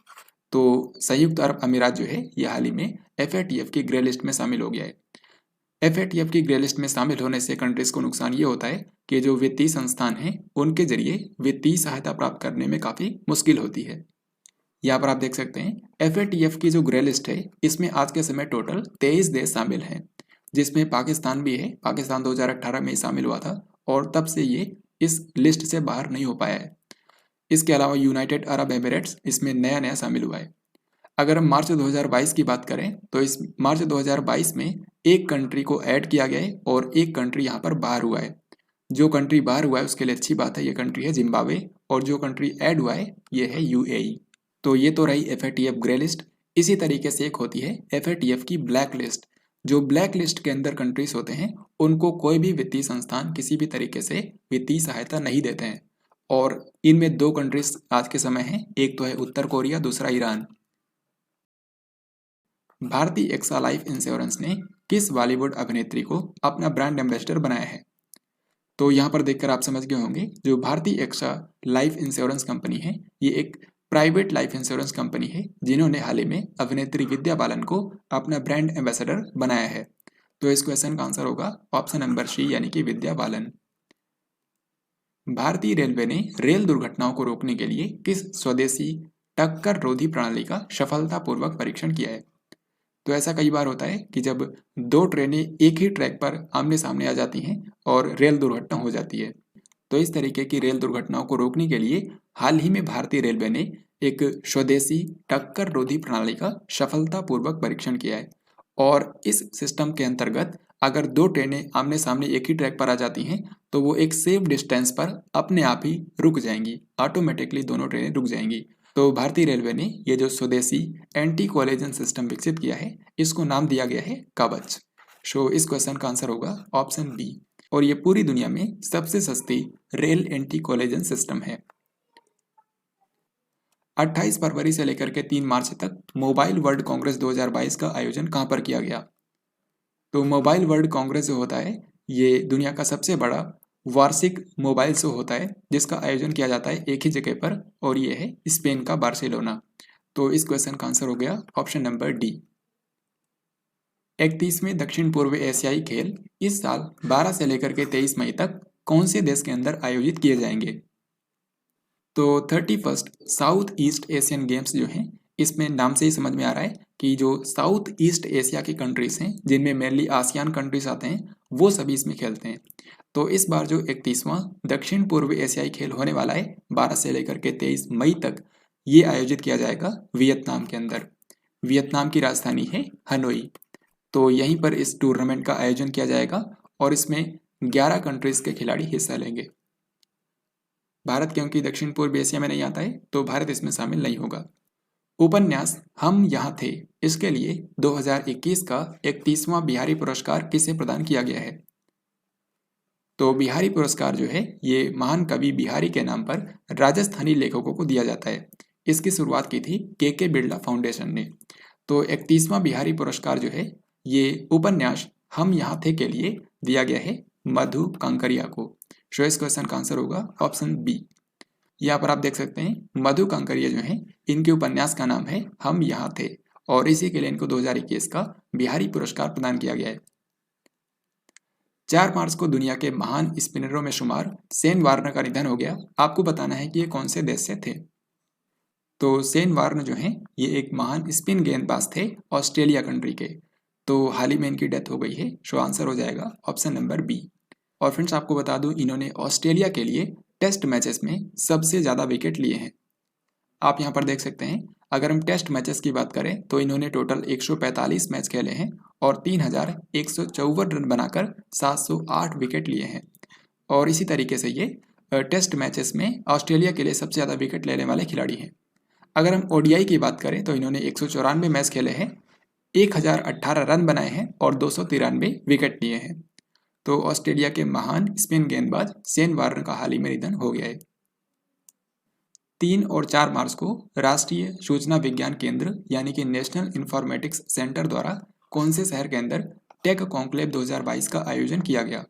S1: तो संयुक्त अरब अमीरात जो है ये हाल ही में FATF की ग्रे लिस्ट में शामिल हो गया है। FATF की ग्रे लिस्ट में शामिल होने से कंट्रीज को नुकसान ये होता है कि जो वित्तीय संस्थान हैं उनके जरिए वित्तीय सहायता प्राप्त करने में काफ़ी मुश्किल होती है। यहाँ पर आप देख सकते हैं FATF की जो ग्रे लिस्ट है इसमें आज के समय टोटल 23 देश शामिल हैं, जिसमें पाकिस्तान भी है। पाकिस्तान 2018 में शामिल हुआ था और तब से ये इस लिस्ट से बाहर नहीं हो पाया है। इसके अलावा यूनाइटेड अरब एमिरेट्स इसमें नया नया शामिल हुआ है। अगर हम मार्च 2022 की बात करें तो इस मार्च 2022 में एक कंट्री को ऐड किया गया है और एक कंट्री यहाँ पर बाहर हुआ है। जो कंट्री बाहर हुआ है उसके लिए अच्छी बात है, ये कंट्री है जिम्बाब्वे, और जो कंट्री ऐड हुआ है ये है UAE। तो ये तो रही FATF ग्रे लिस्ट। इसी तरीके से एक होती है FATF की ब्लैक लिस्ट। जो ब्लैक लिस्ट के अंदर कंट्रीज होते हैं उनको कोई भी वित्तीय संस्थान किसी भी तरीके से वित्तीय सहायता नहीं देते हैं। और इनमें दो कंट्रीज आज के समय हैं, एक तो है उत्तर कोरिया, दूसरा ईरान। भारतीय एक्सा लाइफ इंश्योरेंस ने किस बॉलीवुड अभिनेत्री को अपना ब्रांड एम्बेसडर बनाया है? तो यहाँ पर देखकर आप समझ गए होंगे जो भारतीय एक्सा लाइफ इंश्योरेंस कंपनी है ये एक प्राइवेट लाइफ इंश्योरेंस कंपनी है जिन्होंने हाल ही में अभिनेत्री विद्या बालन को अपना ब्रांड एम्बेसडर बनाया है। तो इस क्वेश्चन का आंसर होगा ऑप्शन नंबर C यानी कि विद्या बालन। भारतीय रेलवे ने रेल दुर्घटनाओं को रोकने के लिए किस स्वदेशी टक्कर रोधी प्रणाली का सफलतापूर्वक परीक्षण किया है? तो ऐसा कई बार होता है कि जब दो ट्रेनें एक ही ट्रैक पर आमने सामने आ जाती हैं और रेल दुर्घटना हो जाती है। तो इस तरीके की रेल दुर्घटनाओं को रोकने के लिए हाल ही में भारतीय रेलवे ने एक स्वदेशी टक्कर रोधी प्रणाली का सफलतापूर्वक परीक्षण किया है। और इस सिस्टम के अंतर्गत अगर दो ट्रेनें आमने सामने एक ही ट्रैक पर आ जाती हैं तो वो एक सेफ डिस्टेंस पर अपने आप ही रुक जाएंगी, ऑटोमेटिकली दोनों ट्रेनें रुक जाएंगी। तो भारतीय रेलवे ने ये जो स्वदेशी एंटी कोलिजन सिस्टम विकसित किया है इसको नाम दिया गया है कवच। सो इस क्वेश्चन का आंसर होगा ऑप्शन B। और ये पूरी दुनिया में सबसे सस्ती रेल एंटी कोलिजन सिस्टम है। 28 फरवरी से लेकर के 3 मार्च तक मोबाइल वर्ल्ड कांग्रेस 2022 का आयोजन कहाँ पर किया गया? तो मोबाइल वर्ल्ड कांग्रेस जो होता है ये दुनिया का सबसे बड़ा वार्षिक मोबाइल शो होता है जिसका आयोजन किया जाता है एक ही जगह पर, और ये है स्पेन का बार्सिलोना। तो इस क्वेश्चन का आंसर हो गया ऑप्शन नंबर D। 31वें दक्षिण पूर्व एशियाई खेल इस साल 12 से लेकर के 23 मई तक कौन से देश के अंदर आयोजित किए जाएंगे? तो 31st south east Asian games जो हैं इसमें नाम से ही समझ में आ रहा है कि जो साउथ ईस्ट एशिया की कंट्रीज हैं जिनमें मेनली आसियान कंट्रीज आते हैं वो सभी इसमें खेलते हैं। तो इस बार जो 31वां दक्षिण पूर्व एशियाई खेल होने वाला है 12 से लेकर के 23 मई तक ये आयोजित किया जाएगा वियतनाम के अंदर। वियतनाम की राजधानी है हनोई। तो यहीं पर इस टूर्नामेंट का आयोजन किया जाएगा और इसमें 11 कंट्रीज के खिलाड़ी हिस्सा लेंगे। भारत क्योंकि दक्षिण पूर्व एशिया में नहीं आता है तो भारत इसमें शामिल नहीं होगा। उपन्यास हम यहाँ थे इसके लिए 2021 का 31वां बिहारी पुरस्कार किसे प्रदान किया गया है? तो बिहारी पुरस्कार जो है ये महान कवि बिहारी के नाम पर राजस्थानी लेखकों को दिया जाता है। इसकी शुरुआत की थी के बिरला फाउंडेशन ने। तो 31वां बिहारी पुरस्कार जो है ये उपन्यास हम यहाँ थे के लिए दिया गया है मधु कांकरिया को। सो इस क्वेश्चन का आंसर होगा ऑप्शन B। यहाँ पर आप देख सकते हैं मधु कांकरिया जो है इनके उपन्यास का नाम है हम यहाँ थे और इसी के लिए इनको 2021 का बिहारी पुरस्कार प्रदान किया गया है। 4 मार्च को दुनिया के महान स्पिनरों में शुमार शेन वार्नर का निधन हो गया। आपको बताना है कि ये कौन से देश से थे। तो शेन वार्न जो हैं ये एक महान स्पिन गेंदबाज थे ऑस्ट्रेलिया कंट्री के। तो हाल ही में इनकी डेथ हो गई है, सो आंसर हो जाएगा ऑप्शन नंबर बी। और फ्रेंड्स आपको बता दूं इन्होंने ऑस्ट्रेलिया के लिए टेस्ट मैचेस में सबसे ज़्यादा विकेट लिए हैं। आप यहाँ पर देख सकते हैं, अगर हम टेस्ट मैचेस की बात करें तो इन्होंने टोटल 145 मैच खेले हैं और 3154 रन बनाकर 708 विकेट लिए हैं। और इसी तरीके से ये टेस्ट मैचेस में ऑस्ट्रेलिया के लिए सबसे ज़्यादा विकेट लेने वाले खिलाड़ी हैं। अगर हम ओडीआई की बात करें तो इन्होंने 194 मैच खेले हैं, 1018 रन बनाए हैं और 293 विकेट लिए हैं। तो ऑस्ट्रेलिया के महान स्पिन गेंदबाज शेन वार्न का हाल ही में निधन हो गया है। 3 और 4 मार्च को राष्ट्रीय सूचना विज्ञान केंद्र यानी कि नेशनल इंफॉर्मेटिक्स सेंटर द्वारा कौन से शहर के अंदर टेक कॉन्क्लेव 2022 का आयोजन किया गया?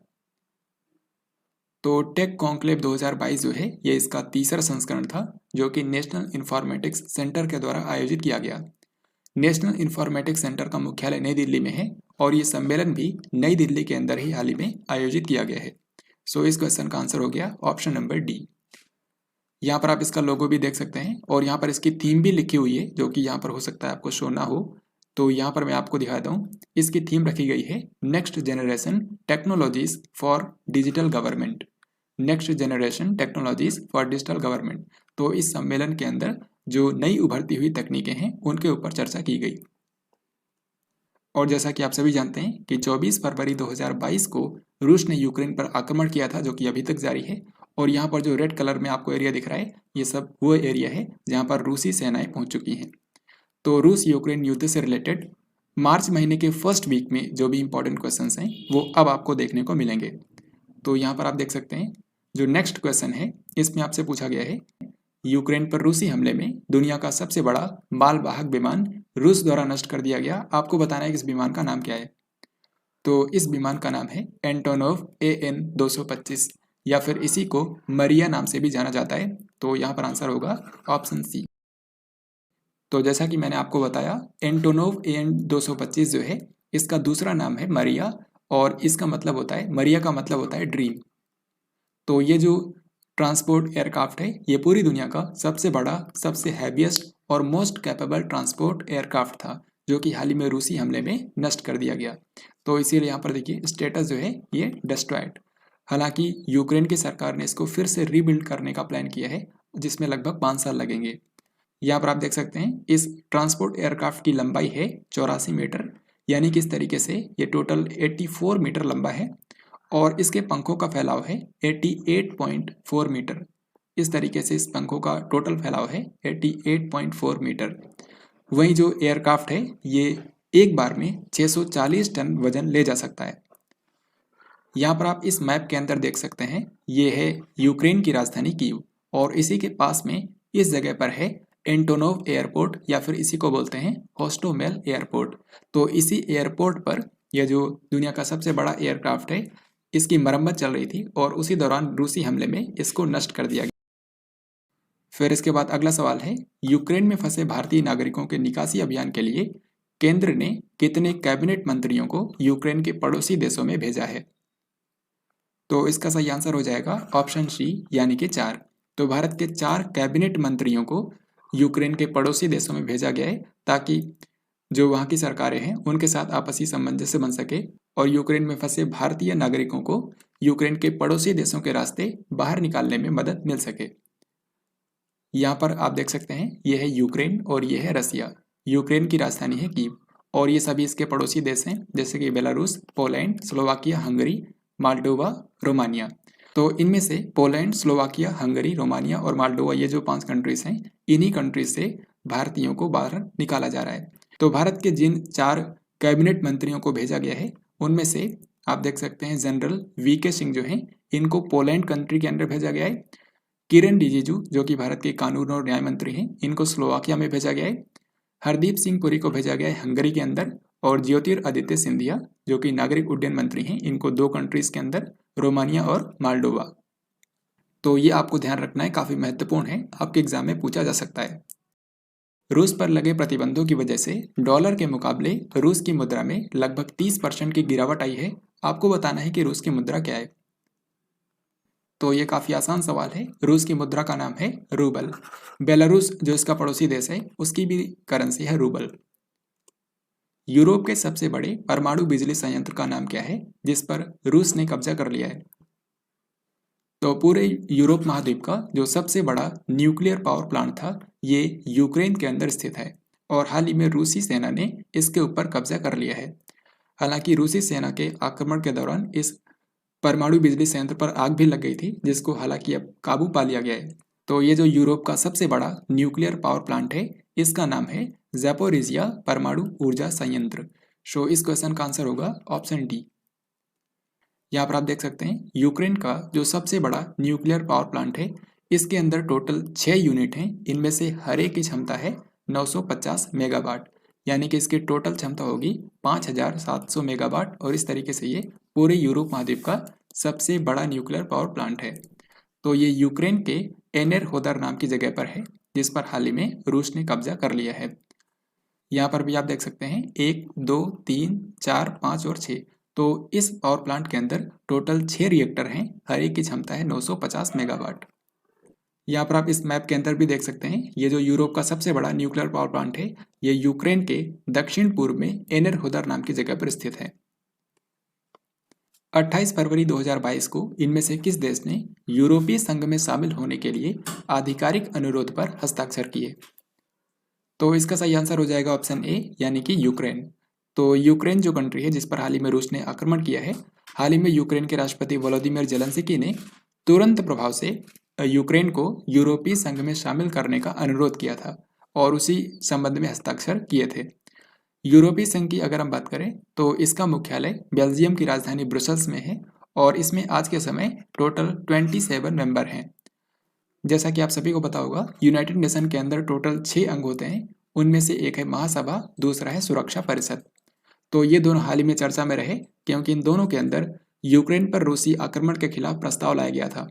S1: तो टेक कॉन्क्लेव 2022 जो है ये इसका तीसरा संस्करण था जो कि नेशनल इंफॉर्मेटिक्स सेंटर के द्वारा आयोजित किया गया। नेशनल इंफॉर्मेटिक्स सेंटर का मुख्यालय नई दिल्ली में है और ये सम्मेलन भी नई दिल्ली के अंदर ही हाल ही में आयोजित किया गया है। सो इस क्वेश्चन का आंसर हो गया ऑप्शन नंबर डी। यहाँ पर आप इसका लोगो भी देख सकते हैं और यहाँ पर इसकी थीम भी लिखी हुई है जो कि यहाँ पर हो सकता है आपको शो ना हो, तो यहाँ पर मैं आपको दिखाता हूँ। इसकी थीम रखी गई है next generation technologies for digital government. Next generation technologies for digital government. तो इस सम्मेलन के अंदर जो नई उभरती हुई तकनीकें हैं उनके ऊपर चर्चा की गई। और जैसा कि आप सभी जानते हैं कि 24 फरवरी 2022 को रूस ने यूक्रेन पर आक्रमण किया था जो कि अभी तक जारी है। और यहाँ पर जो रेड कलर में आपको एरिया दिख रहा है ये सब वो एरिया है जहाँ पर रूसी सेनाएं पहुँच चुकी हैं। तो रूस यूक्रेन युद्ध से रिलेटेड मार्च महीने के फर्स्ट वीक में जो भी इंपॉर्टेंट क्वेश्चन हैं वो अब आपको देखने को मिलेंगे। तो यहाँ पर आप देख सकते हैं जो नेक्स्ट क्वेश्चन है इसमें आपसे पूछा गया है यूक्रेन पर रूसी हमले में दुनिया का सबसे बड़ा मालवाहक विमान रूस द्वारा नष्ट कर दिया गया। आपको बताना है कि इस विमान का नाम क्या है। तो इस विमान का नाम है एंटोनोव AN-225 या फिर इसी को मरिया नाम से भी जाना जाता है। तो यहाँ पर आंसर होगा ऑप्शन सी। तो जैसा कि मैंने आपको बताया एंटोनोव AN-225 जो है इसका दूसरा नाम है मरिया और इसका मतलब होता है, मरिया का मतलब होता है ड्रीम। तो ये जो ट्रांसपोर्ट एयरक्राफ्ट है ये पूरी दुनिया का सबसे बड़ा, सबसे हैवीएस्ट और मोस्ट कैपेबल ट्रांसपोर्ट एयरक्राफ्ट था जो कि हाल ही में रूसी हमले में नष्ट कर दिया गया। तो इसीलिए यहाँ पर देखिए स्टेटस जो है ये डिस्ट्रॉयड। हालांकि यूक्रेन की सरकार ने इसको फिर से रीबिल्ड करने का प्लान किया है जिसमें लगभग 5 साल लगेंगे। यहाँ पर आप देख सकते हैं इस ट्रांसपोर्ट एयरक्राफ्ट की लंबाई है 84 मीटर, यानी कि इस तरीके से ये टोटल 84 मीटर लंबा है और इसके पंखों का फैलाव है 88.4 मीटर। इस तरीके से इस पंखों का टोटल फैलाव है 88.4 मीटर। वहीं जो एयरक्राफ्ट है ये एक बार में 640 टन वजन ले जा सकता है। यहाँ पर आप इस मैप के अंदर देख सकते हैं ये है यूक्रेन की राजधानी कीव और इसी के पास में इस जगह पर है एंटोनोव एयरपोर्ट या फिर इसी को बोलते हैं होस्टोमेल एयरपोर्ट। तो इसी एयरपोर्ट पर यह जो दुनिया का सबसे बड़ा एयरक्राफ्ट है इसकी मरम्मत चल रही थी और उसी दौरान रूसी हमले में इसको नष्ट कर दिया गया। फिर इसके बाद अगला सवाल है यूक्रेन में फंसे भारतीय नागरिकों के निकासी अभियान के लिए केंद्र ने कितने कैबिनेट मंत्रियों को यूक्रेन के पड़ोसी देशों में भेजा है? तो इसका सही आंसर हो जाएगा ऑप्शन सी यानी कि 4। तो भारत के 4 कैबिनेट मंत्रियों को यूक्रेन के पड़ोसी देशों में भेजा गया है ताकि जो वहाँ की सरकारें हैं उनके साथ आपसी सामंजस्य बन सके और यूक्रेन में फंसे भारतीय नागरिकों को यूक्रेन के पड़ोसी देशों के रास्ते बाहर निकालने में मदद मिल सके। यहाँ पर आप देख सकते हैं ये है यूक्रेन और ये है रसिया। यूक्रेन की राजधानी है कीव और ये सभी इसके पड़ोसी देश हैं जैसे कि Belarus, Poland, Slovakia, Hungary, Moldova, Romania. तो इनमें से पोलैंड, स्लोवाकिया, हंगरी, रोमानिया और माल्डोवा ये जो 5 कंट्रीज हैं इन्हीं कंट्रीज से भारतीयों को बाहर निकाला जा रहा है। तो भारत के जिन 4 कैबिनेट मंत्रियों को भेजा गया है उनमें से आप देख सकते हैं जनरल VK सिंह जो हैं इनको पोलैंड कंट्री के अंदर भेजा गया है। किरण रिजिजू जो कि भारत के कानून और न्याय मंत्री हैं इनको स्लोवाकिया में भेजा गया है। हरदीप सिंह पुरी को भेजा गया है हंगरी के अंदर और ज्योतिरादित्य सिंधिया जो कि नागरिक उड्डयन मंत्री हैं इनको 2 कंट्रीज के अंदर रोमानिया और माल्डोवा। तो ये आपको ध्यान रखना है, काफ़ी महत्वपूर्ण है, आपके एग्जाम में पूछा जा सकता है। रूस पर लगे प्रतिबंधों की वजह से डॉलर के मुकाबले रूस की मुद्रा में लगभग 30% की गिरावट आई है। आपको बताना है कि रूस की मुद्रा क्या है। तो ये काफ़ी आसान सवाल है। रूस की मुद्रा का नाम है रूबल। बेलारूस जो इसका पड़ोसी देश है उसकी भी करेंसी है रूबल। यूरोप के सबसे बड़े परमाणु बिजली संयंत्र का नाम क्या है जिस पर रूस ने कब्जा कर लिया है? तो पूरे यूरोप महाद्वीप का जो सबसे बड़ा न्यूक्लियर पावर प्लांट था ये यूक्रेन के अंदर स्थित है और हाल ही में रूसी सेना ने इसके ऊपर कब्जा कर लिया है। हालांकि रूसी सेना के आक्रमण के दौरान इस परमाणु बिजली संयंत्र पर आग भी लग गई थी जिसको हालांकि अब काबू पा लिया गया है। तो ये जो यूरोप का सबसे बड़ा न्यूक्लियर पावर प्लांट है इसका नाम है ज़ैपोरिज़िया परमाणु ऊर्जा संयंत्र। सो इस क्वेश्चन का आंसर होगा ऑप्शन डी। यहाँ पर आप देख सकते हैं यूक्रेन का जो सबसे बड़ा न्यूक्लियर पावर प्लांट है इसके अंदर टोटल 6 यूनिट हैं। इनमें से हर एक की क्षमता है 950 मेगावाट, यानी कि इसकी टोटल क्षमता होगी 5700 मेगावाट और इस तरीके से ये पूरे यूरोप महाद्वीप का सबसे बड़ा न्यूक्लियर पावर प्लांट है। तो ये यूक्रेन के एनेर होदर नाम की जगह पर है जिस पर हाल ही में रूस ने कब्जा कर लिया है। यहाँ पर भी आप देख सकते हैं 1, 2, 3, 4, 5 और 6। तो इस पावर प्लांट के अंदर टोटल 6 रिएक्टर हैं, हर एक की क्षमता है 950 मेगावाट। यहाँ पर आप इस मैप के अंदर भी देख सकते हैं ये जो यूरोप का सबसे बड़ा न्यूक्लियर पावर प्लांट है ये यूक्रेन के दक्षिण पूर्व में एनेर होदर नाम की जगह पर स्थित है। 28 फरवरी 2022 को इनमें से किस देश ने यूरोपीय संघ में शामिल होने के लिए आधिकारिक अनुरोध पर हस्ताक्षर किए? तो इसका सही आंसर हो जाएगा ऑप्शन ए यानी कि यूक्रेन। तो यूक्रेन जो कंट्री है जिस पर हाल ही में रूस ने आक्रमण किया है, हाल ही में यूक्रेन के राष्ट्रपति वोलोदिमीर जेलेंस्की ने तुरंत प्रभाव से यूक्रेन को यूरोपीय संघ में शामिल करने का अनुरोध किया था और उसी संबंध में हस्ताक्षर किए थे। यूरोपीय संघ की अगर हम बात करें तो इसका मुख्यालय बेल्जियम की राजधानी ब्रुसेल्स में है और इसमें आज के समय टोटल 27 मेंबर हैं। जैसा कि आप सभी को पता होगा यूनाइटेड नेशन के अंदर टोटल 6 अंग होते हैं, उनमें से एक है महासभा, दूसरा है सुरक्षा परिषद। तो ये दोनों हाल ही में चर्चा में रहे क्योंकि इन दोनों के अंदर यूक्रेन पर रूसी आक्रमण के खिलाफ प्रस्ताव लाया गया था।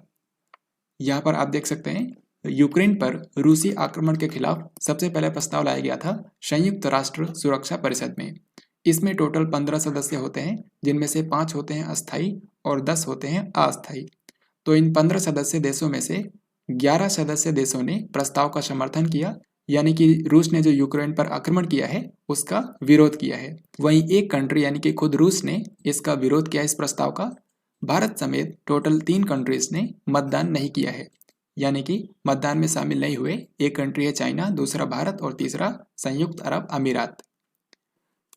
S1: यहाँ पर आप देख सकते हैं यूक्रेन पर रूसी आक्रमण के खिलाफ सबसे पहले प्रस्ताव लाया गया था संयुक्त राष्ट्र सुरक्षा परिषद में। इसमें टोटल 15 सदस्य होते हैं जिनमें से 5 होते हैं अस्थायी और 10 होते हैं अस्थायी। तो इन 15 सदस्य देशों में से 11 सदस्य देशों ने प्रस्ताव का समर्थन किया, यानी कि रूस ने जो यूक्रेन पर आक्रमण किया है उसका विरोध किया है। वहीं एक कंट्री यानी कि खुद रूस ने इसका विरोध किया इस प्रस्ताव का। भारत समेत टोटल 3 कंट्रीज ने मतदान नहीं किया है, यानी कि मतदान में शामिल नहीं हुए। एक कंट्री है चाइना, दूसरा भारत और तीसरा संयुक्त अरब अमीरात।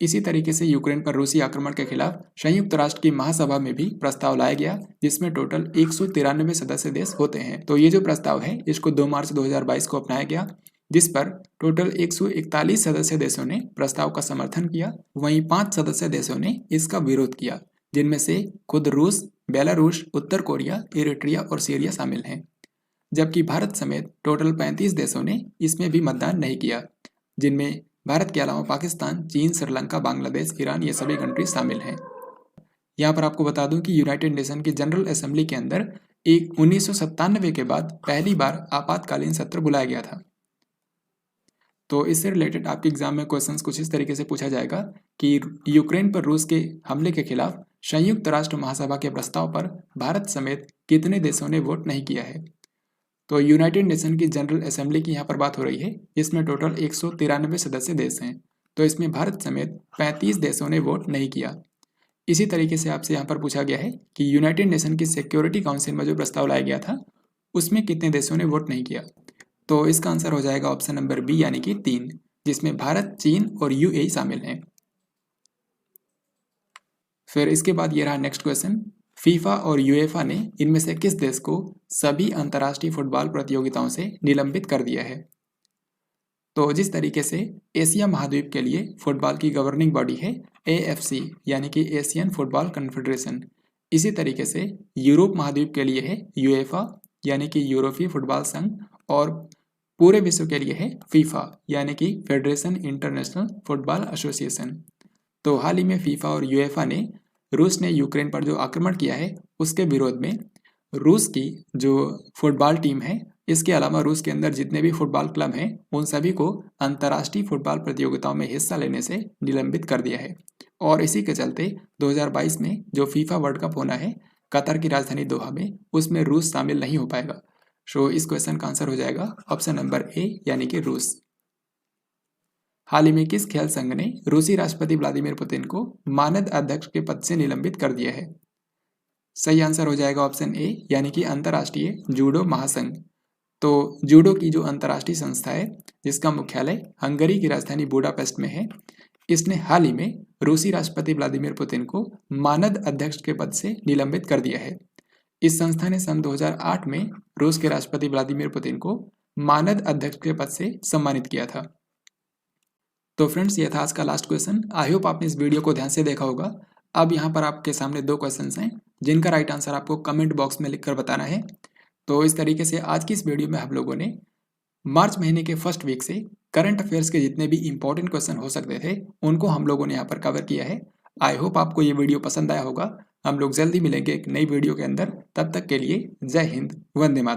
S1: इसी तरीके से यूक्रेन पर रूसी आक्रमण के खिलाफ संयुक्त राष्ट्र की महासभा में भी प्रस्ताव लाया गया जिसमें टोटल 193 सदस्य देश होते हैं। तो ये जो प्रस्ताव है इसको 2 मार्च 2022 को अपनाया गया जिस पर टोटल 141 सदस्य देशों ने प्रस्ताव का समर्थन किया। वहीं 5 सदस्य देशों ने इसका विरोध किया जिनमें से खुद रूस, बेलारूस, उत्तर कोरिया, इरिट्रिया और सीरिया शामिल हैं। जबकि भारत समेत टोटल 35 देशों ने इसमें भी मतदान नहीं किया, जिनमें भारत के अलावा पाकिस्तान, चीन, श्रीलंका, बांग्लादेश, ईरान ये सभी कंट्री शामिल हैं। यहाँ पर आपको बता दूं कि यूनाइटेड नेशन की जनरल असेंबली के अंदर एक 1997 के बाद पहली बार आपातकालीन सत्र बुलाया गया था। तो इससे रिलेटेड आपके एग्जाम में क्वेश्चंस कुछ इस तरीके से पूछा जाएगा कि यूक्रेन पर रूस के हमले के खिलाफ संयुक्त राष्ट्र महासभा के प्रस्ताव पर भारत समेत कितने देशों ने वोट नहीं किया है। तो यूनाइटेड नेशन की जनरल असेंबली की यहाँ पर बात हो रही है जिसमें टोटल 193 सदस्य देश हैं। तो इसमें भारत समेत 35 देशों ने वोट नहीं किया। इसी तरीके से आपसे यहाँ पर पूछा गया है कि यूनाइटेड नेशन की सिक्योरिटी काउंसिल में जो प्रस्ताव लाया गया था उसमें कितने देशों ने वोट नहीं किया। तो इसका आंसर हो जाएगा ऑप्शन नंबर बी यानी कि 3, जिसमें भारत, चीन और यूएई शामिल हैं। फिर इसके बाद ये रहा नेक्स्ट क्वेश्चन। फीफा और यूएफा ने इनमें से किस देश को सभी अंतर्राष्ट्रीय फुटबॉल प्रतियोगिताओं से निलंबित कर दिया है। तो जिस तरीके से एशिया महाद्वीप के लिए फुटबॉल की गवर्निंग बॉडी है AFC यानी कि एशियन फुटबॉल कन्फेडरेशन, इसी तरीके से यूरोप महाद्वीप के लिए है यूएफा यानी कि यूरोपीय फुटबॉल संघ और पूरे विश्व के लिए है फीफा यानी कि फेडरेशन इंटरनेशनल फुटबॉल एसोसिएशन। तो हाल ही में फीफा और यूएफा ने रूस ने यूक्रेन पर जो आक्रमण किया है उसके विरोध में रूस की जो फुटबॉल टीम है, इसके अलावा रूस के अंदर जितने भी फुटबॉल क्लब हैं उन सभी को अंतर्राष्ट्रीय फुटबॉल प्रतियोगिताओं में हिस्सा लेने से निलंबित कर दिया है। और इसी के चलते 2022 में जो फीफा वर्ल्ड कप होना है कतर की राजधानी दोहा में, उसमें रूस शामिल नहीं हो पाएगा। सो इस क्वेश्चन का आंसर हो जाएगा ऑप्शन नंबर ए यानी कि रूस। हाल ही में किस खेल संघ ने रूसी राष्ट्रपति व्लादिमीर पुतिन को मानद अध्यक्ष के पद से निलंबित कर दिया है? सही आंसर हो जाएगा ऑप्शन ए यानी कि अंतर्राष्ट्रीय जूडो महासंघ। तो जूडो की जो अंतर्राष्ट्रीय संस्था है जिसका मुख्यालय हंगरी की राजधानी बुडापेस्ट में है, इसने हाल ही में रूसी राष्ट्रपति व्लादिमीर पुतिन को मानद अध्यक्ष के पद से निलंबित कर दिया है। इस संस्था ने सन 2008 में रूस के राष्ट्रपति व्लादिमीर पुतिन को मानद अध्यक्ष के पद से सम्मानित किया था। तो फ्रेंड्स, ये था आज का लास्ट क्वेश्चन। आई होप आपने इस वीडियो को ध्यान से देखा होगा। अब यहाँ पर आपके सामने 2 क्वेश्चंस हैं जिनका राइट आंसर आपको कमेंट बॉक्स में लिखकर बताना है। तो इस तरीके से आज की इस वीडियो में हम लोगों ने मार्च महीने के फर्स्ट वीक से करंट अफेयर्स के जितने भी इंपॉर्टेंट क्वेश्चन हो सकते थे उनको हम लोगों ने यहाँ पर कवर किया है। आई होप आपको ये वीडियो पसंद आया होगा। हम लोग जल्दी मिलेंगे एक नई वीडियो के अंदर। तब तक के लिए जय हिंद, वंदे मातरम।